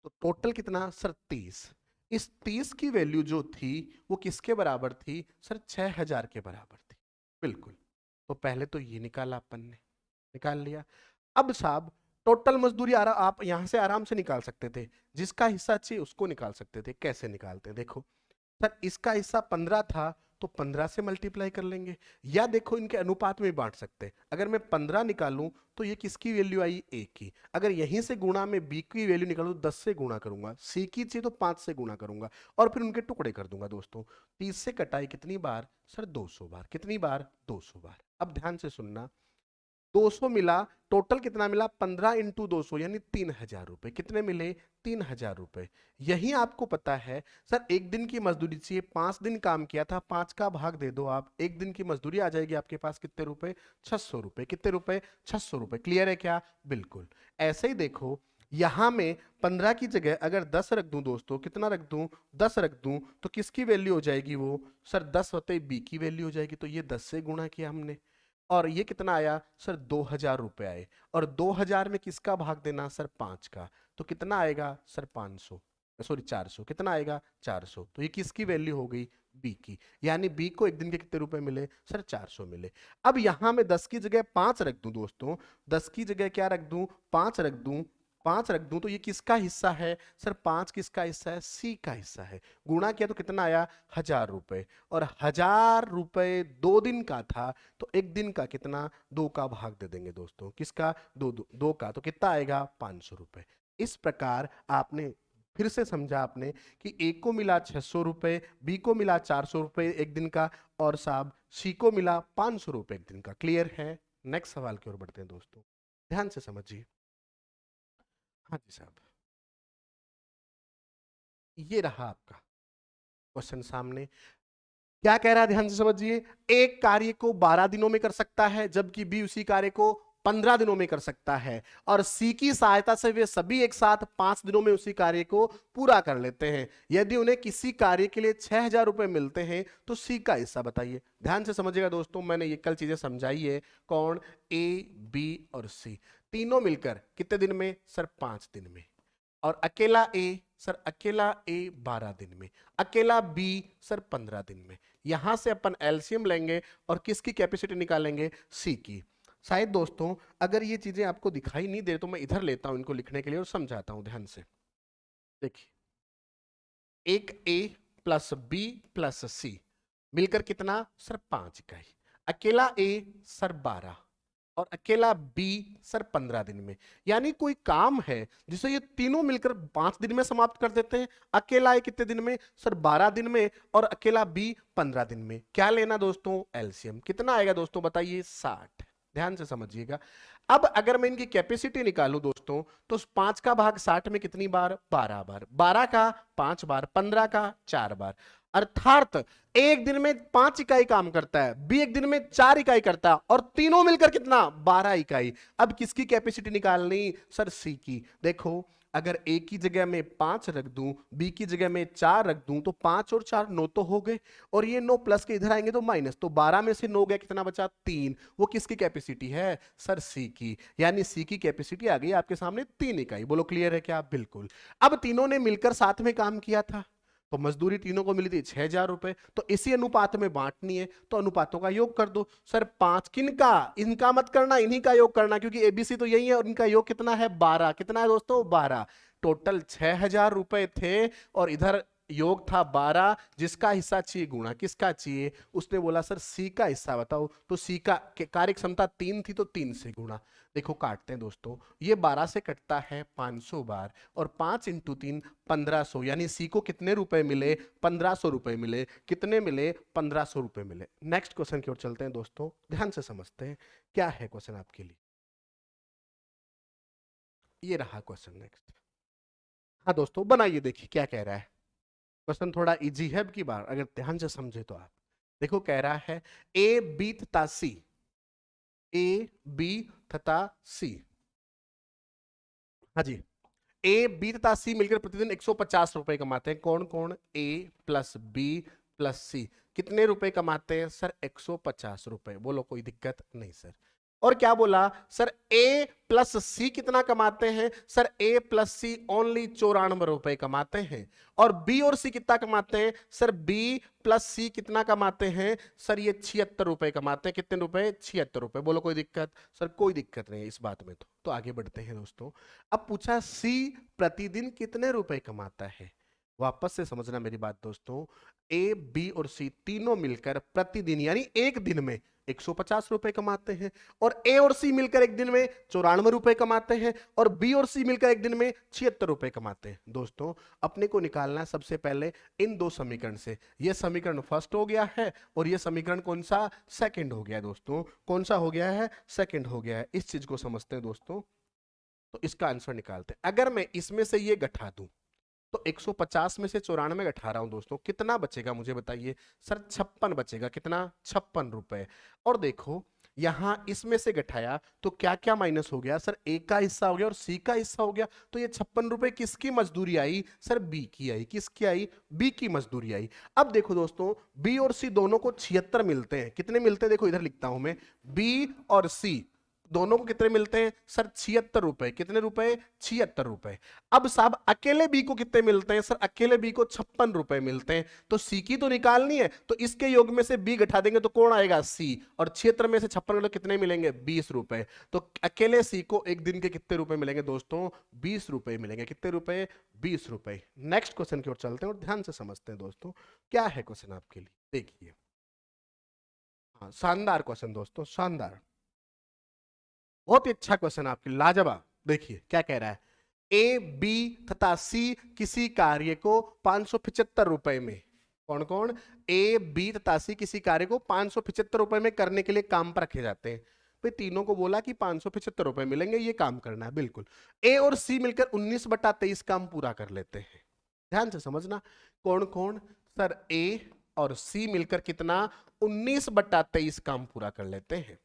तो टोटल कितना सर? 30। इस 30 की वैल्यू जो थी वो किसके बराबर थी सर? 6000 के बराबर थी। बिल्कुल। तो पहले तो ये निकाला अपन ने, निकाल लिया। अब साहब टोटल मजदूरी आप यहां से आराम से निकाल सकते थे। जिसका हिस्सा चाहिए उसको निकाल सकते थे। कैसे निकालते हैं देखो, सर इसका हिस्सा 15 था, तो 15 से मल्टीप्लाई कर लेंगे, या देखो इनके अनुपात में बांट सकते हैं। अगर मैं 15 निकालूं तो ये किसकी वैल्यू आई? ए की। अगर यहीं से गुणा में बी की वैल्यू निकालूं तो 10 से गुणा करूंगा, सी की चाहिए तो 5 से गुणा करूंगा, और फिर उनके टुकड़े कर दूंगा दोस्तों। 30 से कटाई कितनी बार सर? 200 बार। कितनी बार? 200 बार। अब ध्यान से सुनना, 200 मिला, टोटल कितना मिला 15 इंटू 200 यानी 3000 रुपए। कितने मिले 3000 रुपए। यही आपको पता है सर एक दिन की मजदूरी चाहिए, 5 दिन काम किया था, 5 का भाग दे दो आप, एक दिन की मजदूरी आ जाएगी आपके पास कितने रुपए 600 रुपए। कितने रुपए 600 रुपए। क्लियर है क्या? बिल्कुल। ऐसे ही देखो यहां में 15 की जगह अगर 10 रख दूं दोस्तों, कितना रख दूं 10 रख दूं, तो किसकी वैल्यू हो जाएगी वो सर 10 होते बी की वैल्यू हो जाएगी। तो ये 10 से गुणा किया हमने और ये कितना आया सर 2000 रुपए आए। और 2000 में किसका भाग देना सर 5 का, तो कितना आएगा सर 500, सॉरी 400। कितना आएगा 400। तो ये किसकी वैल्यू हो गई बी की, यानी बी को एक दिन के कितने रुपए मिले सर 400 मिले। अब यहां में 10 की जगह 5 रख दूं दोस्तों, 10 की जगह क्या रख दूं 5 रख दूं, 5 रख दूं, तो ये किसका हिस्सा है सर 5 किसका हिस्सा है सी का हिस्सा है। गुणा किया तो कितना आया 1000 रुपए। और 1000 रुपए 2 दिन का था, तो एक दिन का कितना 2 का भाग दे देंगे दोस्तों। किसका 2 का, तो कितना आएगा 500 रुपए। इस प्रकार आपने फिर से समझा आपने कि ए को मिला 600 रुपए, बी को मिला 400 रुपए एक दिन का, और साहब सी को मिला 500 रुपए एक दिन का। क्लियर है? नेक्स्ट सवाल की ओर बढ़ते हैं दोस्तों, ध्यान से समझिए। हाँ जी साहब, ये रहा आपका क्वेश्चन सामने। क्या कह रहा है ध्यान से समझिए। एक कार्य को 12 दिनों में कर सकता है, जबकि बी उसी कार्य को 15 दिनों में कर सकता है, और सी की सहायता से वे सभी एक साथ 5 दिनों में उसी कार्य को पूरा कर लेते हैं। यदि उन्हें किसी कार्य के लिए 6000 रुपए मिलते हैं तो सी का हिस्सा बताइए। ध्यान से समझिएगा दोस्तों, मैंने ये कल चीजें समझाई है। कौन? ए, बी और सी तीनों मिलकर कितने दिन में सर 5 दिन में। और अकेला ए सर अकेला ए 12 दिन में, अकेला बी सर 15 दिन में। यहां से अपन एलसीएम लेंगे और किसकी कैपेसिटी निकालेंगे सी की। शायद दोस्तों अगर ये चीजें आपको दिखाई नहीं दे तो मैं इधर लेता हूं इनको लिखने के लिए और समझाता हूं ध्यान से। देखिए एक ए प्लस बी प्लस सी मिलकर कितना सर 5 इकाई, अकेला ए सर 12 और अकेला बी सर 15 दिन में। यानी कोई काम है जिसे ये तीनों मिलकर 5 दिन में समाप्त कर देते हैं। अकेला ए कितने दिन में सर 12 दिन में, और अकेला बी 15 दिन में। क्या लेना दोस्तों एलसीएम। कितना आएगा दोस्तों बताइए 60। ध्यान से समझिएगा। अब अगर मैं इनकी कैपेसिटी निकालूं दोस्तों, तो 5 का भाग 60 में कितनी बार 12 बार, 12 का 5 बार, 15 का 4 बार। अर्थात एक दिन में 5 इकाई काम करता है, बी एक दिन में 4 इकाई करता है, और तीनों मिलकर कितना 12 इकाई। अब किसकी कैपेसिटी निकालनी सर सी की। देखो अगर ए की जगह में 5 रख दूं, बी की जगह में 4 रख दूं, तो 5 और 4 9 तो हो गए, और ये 9 प्लस के इधर आएंगे तो माइनस, तो 12 में से 9 गया कितना बचा 3। वो किसकी कैपेसिटी है सर सी की। यानी सी की कैपेसिटी आ गई आपके सामने 3 इकाई। बोलो क्लियर है क्या? बिल्कुल। अब तीनों ने मिलकर साथ में काम किया था, तो मजदूरी तीनों को मिली थी 6000 रुपए। तो इसी अनुपात में बांटनी है, तो अनुपातों का योग कर दो। सर 5 किन का, इनका मत करना, इन्हीं का योग करना, क्योंकि एबीसी तो यही है, और इनका योग कितना है 12। कितना है दोस्तों 12। टोटल 6000 रुपए थे और इधर योग था 12, जिसका हिस्सा चाहिए गुणा किसका चाहिए। उसने बोला सर सी का हिस्सा बताओ, तो सी का कार्य क्षमता 3 थी तो 3 से गुणा। देखो काटते हैं दोस्तों, ये 12 से कटता है 500 बार, और 5 इंटू 3 1500, यानी सी को कितने रुपए मिले 1500 रुपए मिले। कितने मिले 1500 रुपए मिले। नेक्स्ट क्वेश्चन की ओर चलते हैं दोस्तों, ध्यान से समझते हैं क्या है क्वेश्चन आपके लिए। ये रहा क्वेश्चन नेक्स्ट। हाँ दोस्तों बनाइए, देखिए क्या कह रहा है। क्वेश्चन थोड़ा इजी है अब की बार, अगर ध्यान से समझे तो आप देखो। कह रहा है ए बी तथा सी, ए बी तथा सी, हाँ जी, ए बी तथा सी मिलकर प्रतिदिन 150 रुपए कमाते हैं। कौन कौन? ए प्लस बी प्लस सी कितने रुपए कमाते हैं सर 150 रुपए। बोलो कोई दिक्कत नहीं सर। और क्या बोला सर ए प्लस सी कितना कमाते हैं सर ए प्लस सी ओनली 94 रुपए कमाते हैं। और बी और सी कितना कमाते हैं सर बी प्लस सी कितना कमाते हैं सर ये 76 रुपए कमाते हैं। कितने रुपए 76 रुपए। बोलो कोई दिक्कत सर? कोई दिक्कत नहीं है इस बात में। तो आगे बढ़ते हैं दोस्तों। अब पूछा सी प्रतिदिन कितने रुपए कमाता है। वापस से समझना मेरी बात दोस्तों, ए बी और सी तीनों मिलकर प्रतिदिन यानी एक दिन में 150 रुपए कमाते हैं, और ए और सी मिलकर एक दिन में 94 रुपए कमाते हैं, और बी और सी मिलकर एक दिन में 76 रुपए कमाते हैं। दोस्तों अपने को निकालना है सबसे पहले इन दो समीकरण से। यह समीकरण फर्स्ट हो गया है और यह समीकरण कौन सा, सेकंड हो गया है। दोस्तों कौन सा हो गया है, सेकंड हो गया है। इस चीज को समझते हैं दोस्तों, तो इसका आंसर निकालते हैं। अगर मैं इसमें से ये घटा दूं तो 150 में से 94 घटा रहा हूं दोस्तों, कितना बचेगा मुझे बताइए। सर 56 बचेगा, कितना, 56 रुपए। और देखो यहां इसमें से घटाया तो क्या क्या माइनस हो गया, सर ए का हिस्सा हो गया और सी का हिस्सा हो गया। तो ये 56 रुपए किसकी मजदूरी आई, सर बी की आई। किसकी आई, बी की मजदूरी आई। अब देखो दोस्तों बी और सी दोनों को 76 मिलते हैं। कितने मिलते हैं, देखो इधर लिखता हूं मैं, बी और सी दोनों को कितने मिलते हैं, सर 76 रुपए। कितने रुपए, 76 रुपए। अब साहब अकेले बी को कितने मिलते हैं, सर अकेले बी को 56 रुपए मिलते हैं। तो सी की तो निकालनी है, तो इसके योग में से बी घटा देंगे तो कौन आएगा, सी। और 76 में से 56 कितने मिलेंगे, 20 रुपए। तो अकेले सी को एक दिन के कितने रुपए मिलेंगे दोस्तों, 20 रुपए मिलेंगे। कितने रुपए, 20 रुपए। नेक्स्ट क्वेश्चन की ओर चलते हैं और ध्यान से समझते हैं दोस्तों क्या है क्वेश्चन आपके लिए। देखिए हाँ, शानदार क्वेश्चन दोस्तों, शानदार, बहुत ही अच्छा क्वेश्चन आपके, लाजवाब। देखिए क्या कह रहा है, ए बी तथा सी किसी कार्य को 575 रुपए में, कौन कौन, ए बी तथा सी किसी कार्य को 575 रुपए में करने के लिए काम पर रखे जाते हैं। भाई तीनों को बोला कि 575 रुपए मिलेंगे, ये काम करना है। बिल्कुल ए और सी मिलकर 19/23 काम पूरा कर लेते हैं। ध्यान से समझना, कौन कौन, सर ए और सी मिलकर कितना, 19/23 काम पूरा कर लेते हैं।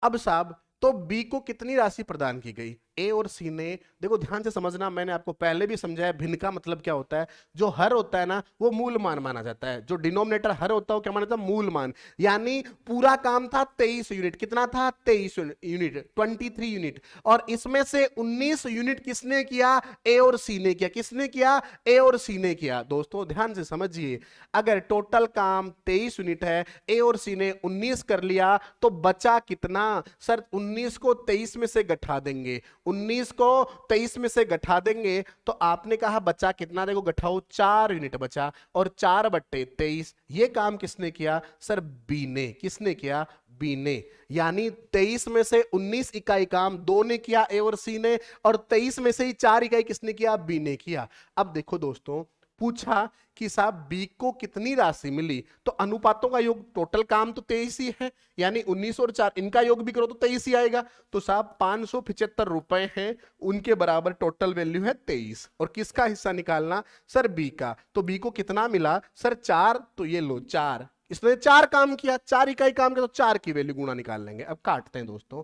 अब साहब तो बी को कितनी राशि प्रदान की गई, ए और सी ने, देखो ध्यान से समझना, मैंने आपको पहले भी समझाया भिन्न का मतलब क्या होता है। जो हर होता है ना वो मूल मान माना जाता है, जो डिनोमिनेटर हर होता है वो क्या माना जाता है, मूल मान। यानी पूरा काम था 23 यूनिट, कितना था, 23 यूनिट, 23 यूनिट, और इसमें से 19 यूनिट किसने किया, ए और सी ने किया। किसने किया, ए और सी ने किया। दोस्तों ध्यान से समझिए, अगर टोटल काम 23 यूनिट है, ए और सी ने 19 कर लिया, तो बचा कितना, सर 19 को 23 में से घटा देंगे, 19 को 23 में से घटा देंगे तो आपने कहा बचा कितना, देखो घटाओ, 4 यूनिट बचा, और 4/23 ये काम किसने किया, सर बी ने। किसने किया, बी ने। यानी 23 में से 19 इकाई काम दो ने किया, ए और सी ने, और 23 में से ही 4 इकाई किसने किया, बी ने किया। अब देखो दोस्तों पूछा कि साहब बी को कितनी राशि मिली, तो अनुपातों का योग, टोटल काम तो 23 ही है, यानी 19 और 4 इनका योग भी करो तो 23 ही आएगा। तो साहब 575 रुपए हैं, उनके बराबर टोटल वैल्यू है 23। और किसका हिस्सा निकालना, सर बी का। तो बी को कितना मिला, सर 4, तो ये लो 4, इसने 4 काम किया, 4 इकाई काम किया, तो 4 की वैल्यू गुणा निकाल लेंगे। अब काटते हैं दोस्तों,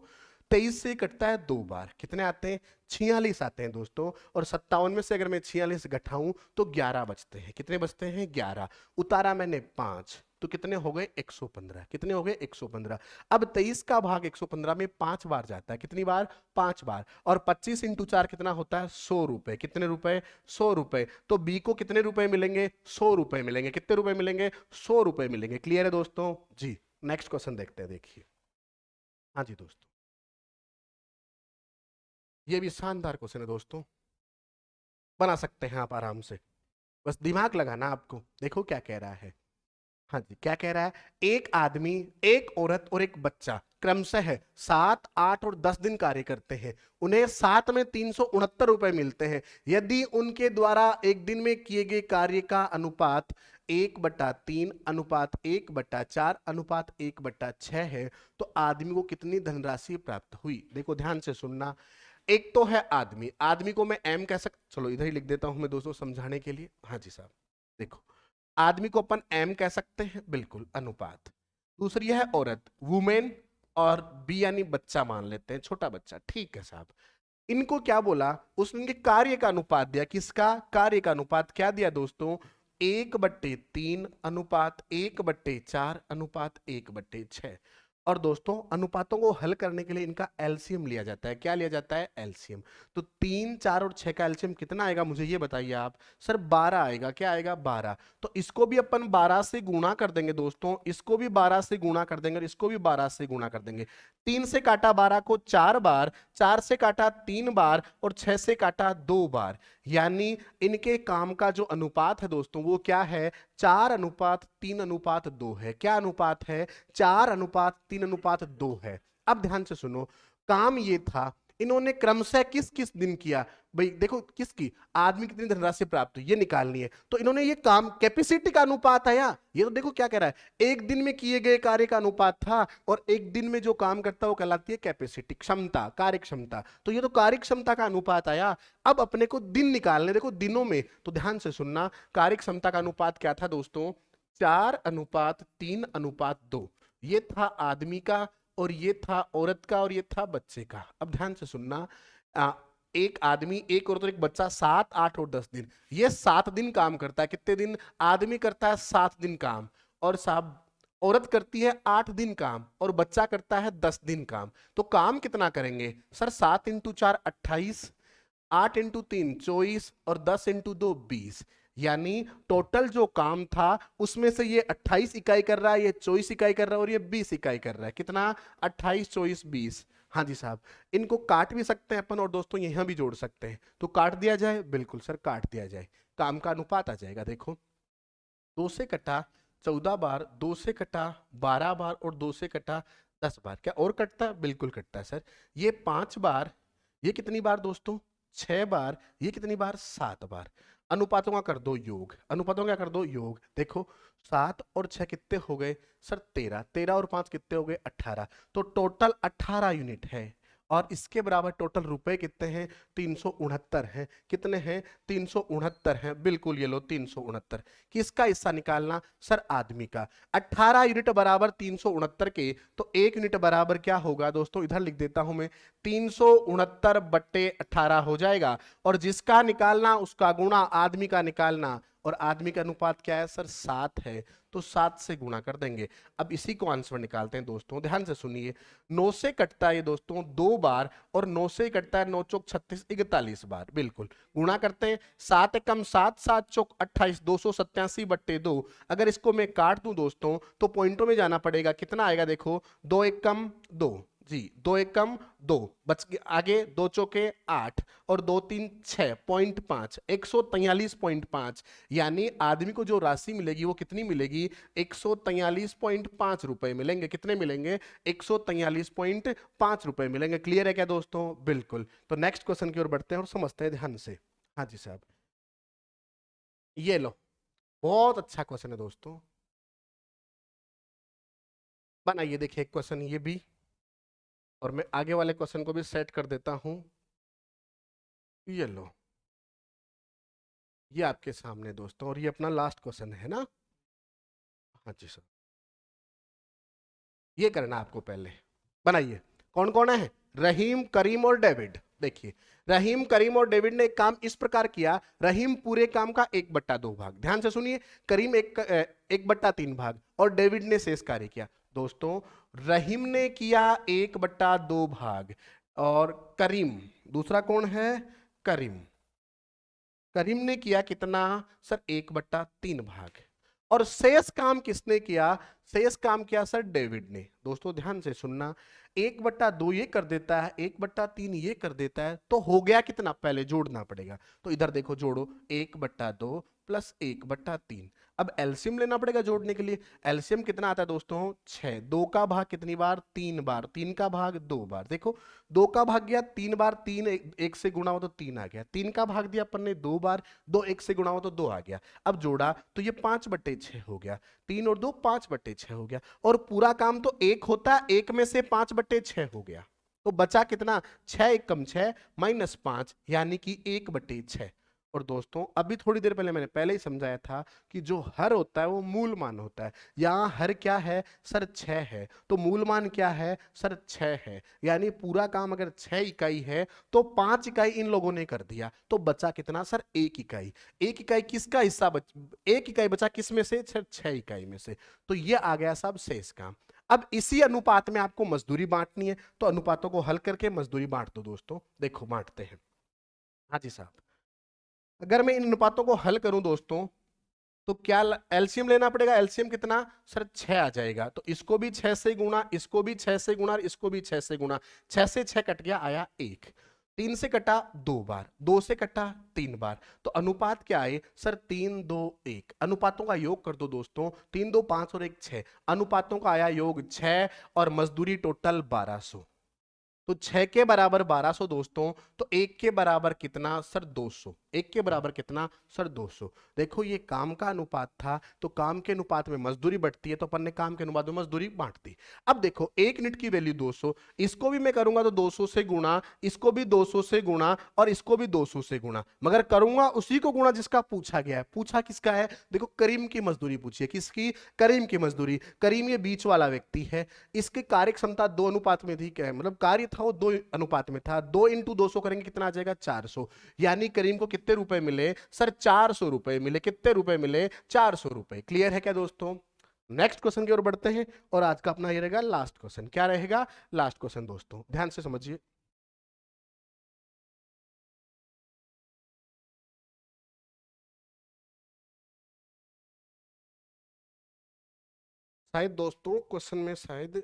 23 से कटता है 2 बार, कितने आते हैं, 46 आते हैं दोस्तों। और 57 में से अगर मैं 46 घटाऊं तो 11 बचते हैं। कितने बचते हैं, 11। उतारा मैंने 5, तो कितने हो गए, 115। कितने हो गए, 115। अब 23 का भाग 115 में 5 बार जाता है, कितनी बार, 5 बार। और 25 × 4 कितना होता है, 100 रुपए। कितने रुपए, 100 रुपए। तो बी को कितने रुपए मिलेंगे, 100 रुपए मिलेंगे। कितने रुपए मिलेंगे, 100 रुपए मिलेंगे। क्लियर है दोस्तों जी। नेक्स्ट क्वेश्चन देखते हैं, देखिए। हाँ जी दोस्तों, ये भी शानदार क्वेश्चन है दोस्तों, बना सकते हैं आप आराम से, बस दिमाग लगाना आपको। देखो क्या कह रहा है, हाँ जी क्या कह रहा है, एक आदमी, एक औरत और एक बच्चा क्रमशः 7, 8 और 10 दिन कार्य करते हैं। उन्हें 7 में 369 रुपए मिलते हैं। यदि उनके द्वारा एक दिन में किए गए कार्य का अनुपात 1/3 अनुपात 1/4 अनुपात 1/6 है, तो आदमी को कितनी धनराशि प्राप्त हुई। देखो ध्यान से सुनना, एक तो है आदमी, आदमी को मैं एम कह सकता, चलो इधर ही लिख देता हूं मैं दोस्तों समझाने के लिए। हाँ जी साहब, देखो आदमी को अपन एम कह सकते हैं, बिल्कुल, अनुपात। दूसरी है औरत, वुमेन, और बी यानी बच्चा मान लेते हैं, छोटा बच्चा, ठीक है साहब। इनको क्या बोला, उसने कार्य का अनुपात दिया। किसका, कार्य का अनुपात क्या दिया दोस्तों, 1/3 अनुपात 1/4 अनुपात 1/6। और दोस्तों अनुपातों को हल करने के लिए इनका एलसीएम लिया जाता है। क्या लिया जाता है, एलसीएम। तो 3, 4 और 6 का एलसीएम कितना आएगा, मुझे ये बताइए आप। सर 12 आएगा। क्या आएगा, 12। तो इसको भी अपन 12 से गुणा कर देंगे दोस्तों, इसको भी 12 से गुणा कर देंगे और इसको भी 12 से गुणा कर देंगे। 3 से काटा 12 को 4 बार, 4 से काटा 3 बार और 6 से काटा 2 बार। यानी इनके काम का जो अनुपात है दोस्तों वो क्या है, 4:3:2 है। क्या अनुपात है, 4:3:2 है। अब ध्यान से सुनो, काम ये था, इन्होंने क्रमशः किस किस दिन किया, भाई देखो किसकी, आदमी कितनी धनराशि प्राप्त हुई ये निकालनी है, तो इन्होंने ये काम कैपेसिटी का अनुपात आया, ये तो देखो क्या कह रहा है, एक दिन में किए गए कार्य का अनुपात था, और एक दिन में जो काम करता है वो कहलाती है कैपेसिटी, क्षमता, कार्य क्षमता, तो ये तो कार्य क्षमता का अनुपात आया। अब अपने को दिन निकालने, देखो दिनों में, तो ध्यान से सुनना, कार्य क्षमता का अनुपात क्या था दोस्तों, 4:3:2, ये था आदमी का, और ये था औरत का, और ये था बच्चे का। अब ध्यान से सुनना, एक आदमी, एक औरत और एक बच्चा, 7, 8 और 10 दिन, ये 7 दिन काम करता है। कितने दिन, आदमी करता है 7 दिन काम, और साहब औरत करती है 8 दिन काम, और बच्चा करता है 10 दिन काम। तो काम कितना करेंगे सर, 7 × 4 28, 8 × 3 24, और 10 × 2 20, यानी टोटल जो काम था उसमें से ये 28 इकाई कर रहा है, ये 24 इकाई कर रहा है, और ये 20 इकाई कर रहा है। कितना, 28, 24, 20। हाँ जी साहब, इनको काट भी सकते हैं अपन, और दोस्तों यहां भी जोड़ सकते हैं, तो काट दिया जाए, बिल्कुल सर काट दिया जाए, काम का अनुपात आ जाएगा। देखो 2 से कटा 14 बार, 2 से कटा 12 बार, और 2 से कटा 10 बार। क्या और कटता है, बिल्कुल कटता है सर। ये 5 बार, ये कितनी बार दोस्तों, 6 बार, ये कितनी बार, 7 बार। अनुपातों का कर दो योग, अनुपातों का कर दो योग, देखो 7 और 6 कितने हो गए सर, 13, 13 और 5 कितने हो गए, 18, तो टोटल 18 यूनिट है। और इसके बराबर टोटल रुपए कितने हैं, 369 हैं। कितने हैं, 369 हैं, बिल्कुल ये लो 369। किसका हिस्सा निकालना सर, आदमी का। 18 यूनिट बराबर 369 के, तो 1 यूनिट बराबर क्या होगा दोस्तों, इधर लिख देता हूं मैं, 369/18 हो जाएगा। और जिसका निकालना उसका गुणा, आदमी का निकालना, और आदमी का अनुपात क्या है सर, 7 है, तो 7 से गुणा कर देंगे। अब इसी को आंसर निकालते हैं दोस्तों, ध्यान से सुनिए। 9 से कटता है दोस्तों 2 बार, और 9 से कटता है 9 चौक 36, 41 बार, बिल्कुल गुणा करते हैं। 7 एकम 7, 7 चौक 28, 287/2। अगर इसको मैं काट दूं दोस्तों तो पॉइंटों में जाना पड़ेगा, कितना आएगा देखो, 2 एकम 2 जी, 2 एकम 2 बच गया, आगे 2 चौके 8, और 2 3 6.5, 143.5, यानी आदमी को जो राशि मिलेगी वो कितनी मिलेगी, 143.5 रुपए मिलेंगे। कितने मिलेंगे, 143.5 रुपए मिलेंगे। क्लियर है क्या दोस्तों, बिल्कुल। तो नेक्स्ट क्वेश्चन की ओर बढ़ते हैं और समझते हैं ध्यान से। हाँ जी साहब, ये लो, बहुत अच्छा क्वेश्चन है दोस्तों, बनाइए, देखिए एक क्वेश्चन ये भी, और मैं आगे वाले क्वेश्चन को भी सेट कर देता हूं। ये लो, ये आपके सामने दोस्तों, और ये अपना लास्ट क्वेश्चन है ना। हाँ जी सर, ये करना आपको पहले, बनाइए। कौन कौन है, रहीम, करीम और डेविड। देखिए रहीम, करीम और डेविड ने एक काम इस प्रकार किया, रहीम पूरे काम का 1/2 भाग, ध्यान से सुनिए, करीम 1/3 भाग, और डेविड ने शेष कार्य किया। दोस्तों रहीम ने किया 1/2 भाग, और करीम, दूसरा कौन है, करीम, करीम ने किया कितना सर, 1/3 भाग। और शेष काम किसने किया, शेष काम किया सर डेविड ने। दोस्तों ध्यान से सुनना, 1/2 ये कर देता है, 1/3 ये कर देता है, तो हो गया कितना, पहले जोड़ना पड़ेगा। तो इधर देखो जोड़ो, 1/2 प्लस 1/3। अब एलसीएम लेना पड़ेगा जोड़ने के लिए। एलसीएम कितना आता है दोस्तों, 6। 2 का भाग कितनी बार, 3 बार, 3 का भाग 2 बार। देखो 2 का भाग गया 3 बार, 3 1 से गुणा हो तो 3 आ गया, 3 का भाग दिया अपन ने 2 बार, 2 1 से गुणा हो तो 2 आ गया। अब जोड़ा तो ये 5/6 हो गया, 3 और 2 5/6 हो गया। और पूरा काम तो 1 होता है, 1 में से 5/6 हो गया, तो बचा कितना, 6 एकम 6 माइनस 5, यानी कि 1/6। और दोस्तों अभी थोड़ी देर पहले मैंने पहले ही समझाया था कि जो हर होता है वो मूल मान होता है। यहाँ हर क्या है सर, 6 है, तो मूल मान क्या है सर, 6 है। यानी पूरा काम अगर 6 इकाई है तो 5 इकाई इन लोगों ने कर दिया, तो बचा कितना सर, 1 इकाई। 1 इकाई किसका हिस्सा 1 इकाई बचा किस में से सर, 6 इकाई में से। तो ये आ गया सब शेष काम। अब इसी अनुपात में आपको मजदूरी बांटनी है, तो अनुपातों को हल करके मजदूरी बांट दो दोस्तों। देखो बांटते हैं, हाँ जी साहब। अगर मैं इन अनुपातों को हल करूं दोस्तों तो क्या एलसीएम लेना पड़ेगा, एलसीएम कितना सर, 6 आ जाएगा। तो इसको भी 6 से गुणा, इसको भी 6 से गुणा, इसको भी 6 से गुणा, 6 से 6 कट गया, आया 1। 3 से कटा 2 बार, 2 से कटा 3 बार, तो अनुपात क्या आए सर 3 2 1। अनुपातों का योग कर दो दोस्तों, 3 2 5 और 1 6, अनुपातों का आया योग 6 और मजदूरी टोटल 1200। तो 6 के बराबर 1200 दोस्तों, तो 1 के बराबर कितना सर 200। 1 के बराबर कितना सर 200। देखो ये काम का अनुपात था, तो काम के अनुपात में मजदूरी बढ़ती है, तो अपन ने काम के अनुपात में मजदूरी बांट दी। अब देखो 1 यूनिट की वैल्यू 200, इसको भी मैं करूंगा तो 200 से गुणा, इसको भी 200 से गुणा और इसको भी 200 से गुणा, मगर करूंगा उसी को गुणा जिसका पूछा गया है। पूछा किसका है, देखो करीम की मजदूरी पूछी है, किसकी, करीम की मजदूरी। करीम ये बीच वाला व्यक्ति है, इसकी कार्य क्षमता 2 अनुपात में थी, क्या है मतलब कार्य था वो 2 अनुपात में था, 2 इंटू 200 करेंगे कितना आ जाएगा 400। यानी करीम को कितने रुपए मिले सर 400 रुपए मिले। कितने रुपए मिले 400 रुपए। क्लियर है क्या दोस्तों। नेक्स्ट क्वेश्चन की ओर बढ़ते हैं और आज का अपना ये रहेगा लास्ट क्वेश्चन। क्या रहेगा लास्ट क्वेश्चन दोस्तों, ध्यान से समझिए। शायद दोस्तों क्वेश्चन में शायद,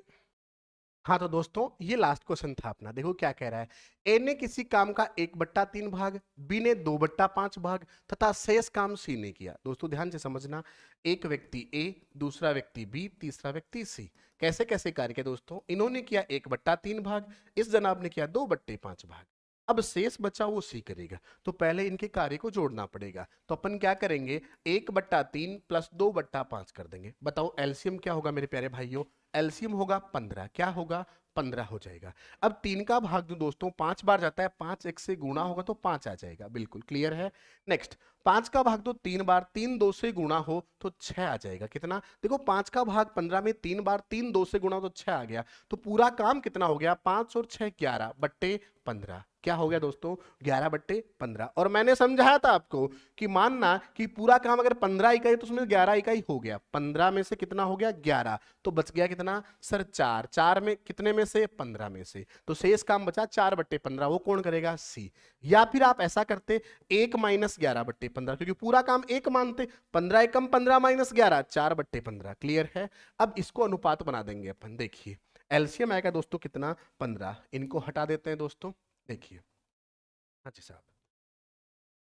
हाँ तो दोस्तों ये लास्ट क्वेश्चन था अपना। देखो क्या कह रहा है, ए ने किसी काम का 1/3 भाग, बी ने 2/5 भाग तथा शेष काम सी ने किया। दोस्तों ध्यान से समझना, एक व्यक्ति ए, दूसरा व्यक्ति बी, तीसरा व्यक्ति सी, कैसे कैसे कार्य किया दोस्तों। इन्होंने किया 1/3 भाग, इस जनाब ने किया 2/5 भाग। अब शेष बचा वो सी करेगा, तो पहले इनके कार्य को जोड़ना पड़ेगा। तो अपन क्या करेंगे, 1/3 प्लस 2/5 कर देंगे। बताओ एलसीएम क्या होगा मेरे प्यारे भाइयों, एलसीएम होगा 15। क्या होगा 15 हो जाएगा। अब 3 का भाग दो दोस्तों, 5 बार जाता है, 5 1 से गुणा होगा तो 5 आ जाएगा। बिल्कुल क्लियर है। नेक्स्ट 5 का भाग दो 3 बार, 3 2 से गुणा हो तो 6 आ जाएगा। कितना, देखो 5 का भाग 15 में 3 बार, 3 2 से गुणा हो तो 6 आ गया। तो पूरा काम कितना हो गया, 5 और 6 11/15। क्या हो गया दोस्तों 11/15। और मैंने समझाया था आपको कि मानना कि पूरा काम अगर 15 इकाई तो उसमें 11 इकाई हो गया। 15 में से कितना हो गया 11, तो बच गया कितना सर 4। 4 में कितने में से 15 में से, तो शेष काम बचा 4/15। वो कौन करेगा सी। या फिर आप ऐसा करते 1 माइनस 11/15, क्योंकि पूरा काम 1 मानते, 15 एकम 15 माइनस 11 4/15। क्लियर है। अब इसको अनुपात बना देंगे अपन। देखिए एलसीएम आएगा दोस्तों कितना 15, इनको हटा देते हैं दोस्तों। देखिए हाँ जी साहब,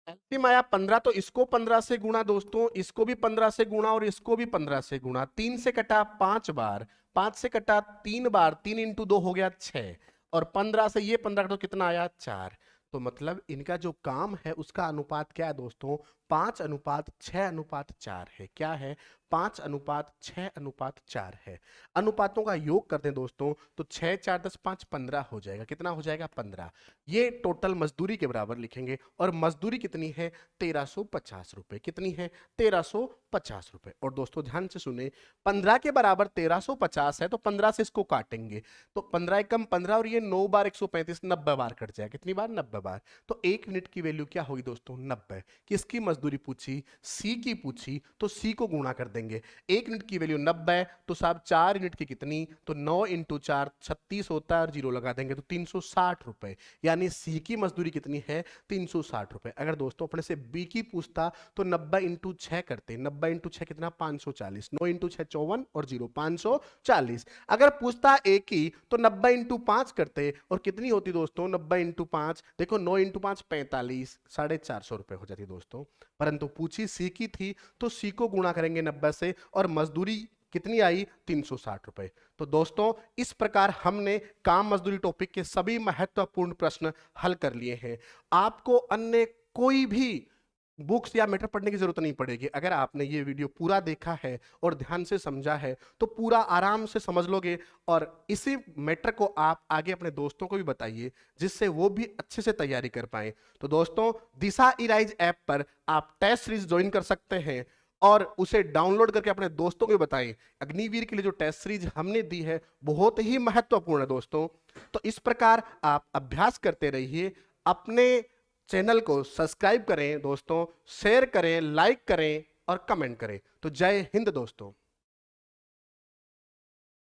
एलसीएम आया 15, तो इसको 15 से गुणा दोस्तों, इसको भी 15 से गुणा और इसको भी 15 से गुणा। 3 से कटा 5 बार, 5 से कटा 3 बार, 3 इंटू 2 हो गया 6, और 15 से ये 15 तो कितना आया 4। तो मतलब इनका जो काम है उसका अनुपात क्या है दोस्तों, 5:6:4 है। क्या है 5:6:4 है। अनुपातों का योग करते हैं दोस्तों, तो 6 4 10 5 15 हो जाएगा। कितना हो जाएगा 15। ये टोटल मजदूरी के बराबर लिखेंगे, और मजदूरी कितनी है 1350 रुपए। कितनी है 1350 रुपए। और दोस्तों ध्यान से सुने, 15 के बराबर 1350 है, तो 15 से इसको काटेंगे, तो 15 एकम 15 और ये 9 बार 135, 90 बार कट जाएगा। कितनी बार 90 बार। तो 1 यूनिट की वैल्यू क्या होगी दोस्तों 90। किसकी मजदूरी पूछी, सी की पूछी, तो सी को गुणा कर देंगे। 1 यूनिट की वैल्यू 90, तो साहब 4 यूनिट की कितनी, तो 9 इंटू 4 36 होता है, और जीरो लगा देंगे तो 360 रुपए। यानी सी की मजदूरी कितनी है 360 रुपए। अगर दोस्तों अपने से बी की पूछता तो 90 इंटू 6 करते, 90 इंटू 6 कितना 540, 9 इंटू 6 54 और 0 540। अगर पूछता ए की तो 90 इंटू 5 करते, और कितनी होती दोस्तों 90 इंटू 5, देखो 9 इंटू 5 45, 450 रुपए हो जाती दोस्तों। परंतु पूछी सी की थी, तो सी को गुणा करेंगे 90 से, और मजदूरी कितनी आई 360 रुपए। तो दोस्तों इस प्रकार हमने काम मजदूरी टॉपिक के सभी महत्वपूर्ण प्रश्न हल कर लिए हैं। आपको अन्य कोई भी बुक्स या मैटर पढ़ने की जरूरत नहीं पड़ेगी। अगर आपने ये वीडियो पूरा देखा है और ध्यान से समझा है तो पूरा आराम से समझ लोगे, और इसी मैटर को आप आगे अपने दोस्तों को भी बताइए, जिससे वो भी अच्छे से तैयारी कर पाए। तो दोस्तों दिशा इराइज ऐप पर आप टेस्ट सीरीज ज्वाइन कर सकते हैं, और उसे डाउनलोड करके अपने दोस्तों को बताएं। अग्निवीर के लिए जो टेस्ट सीरीज हमने दी है बहुत ही महत्वपूर्ण है दोस्तों। तो इस प्रकार आप अभ्यास करते रहिए। अपने चैनल को सब्सक्राइब करें दोस्तों, शेयर करें, लाइक करें और कमेंट करें। तो जय हिंद दोस्तों।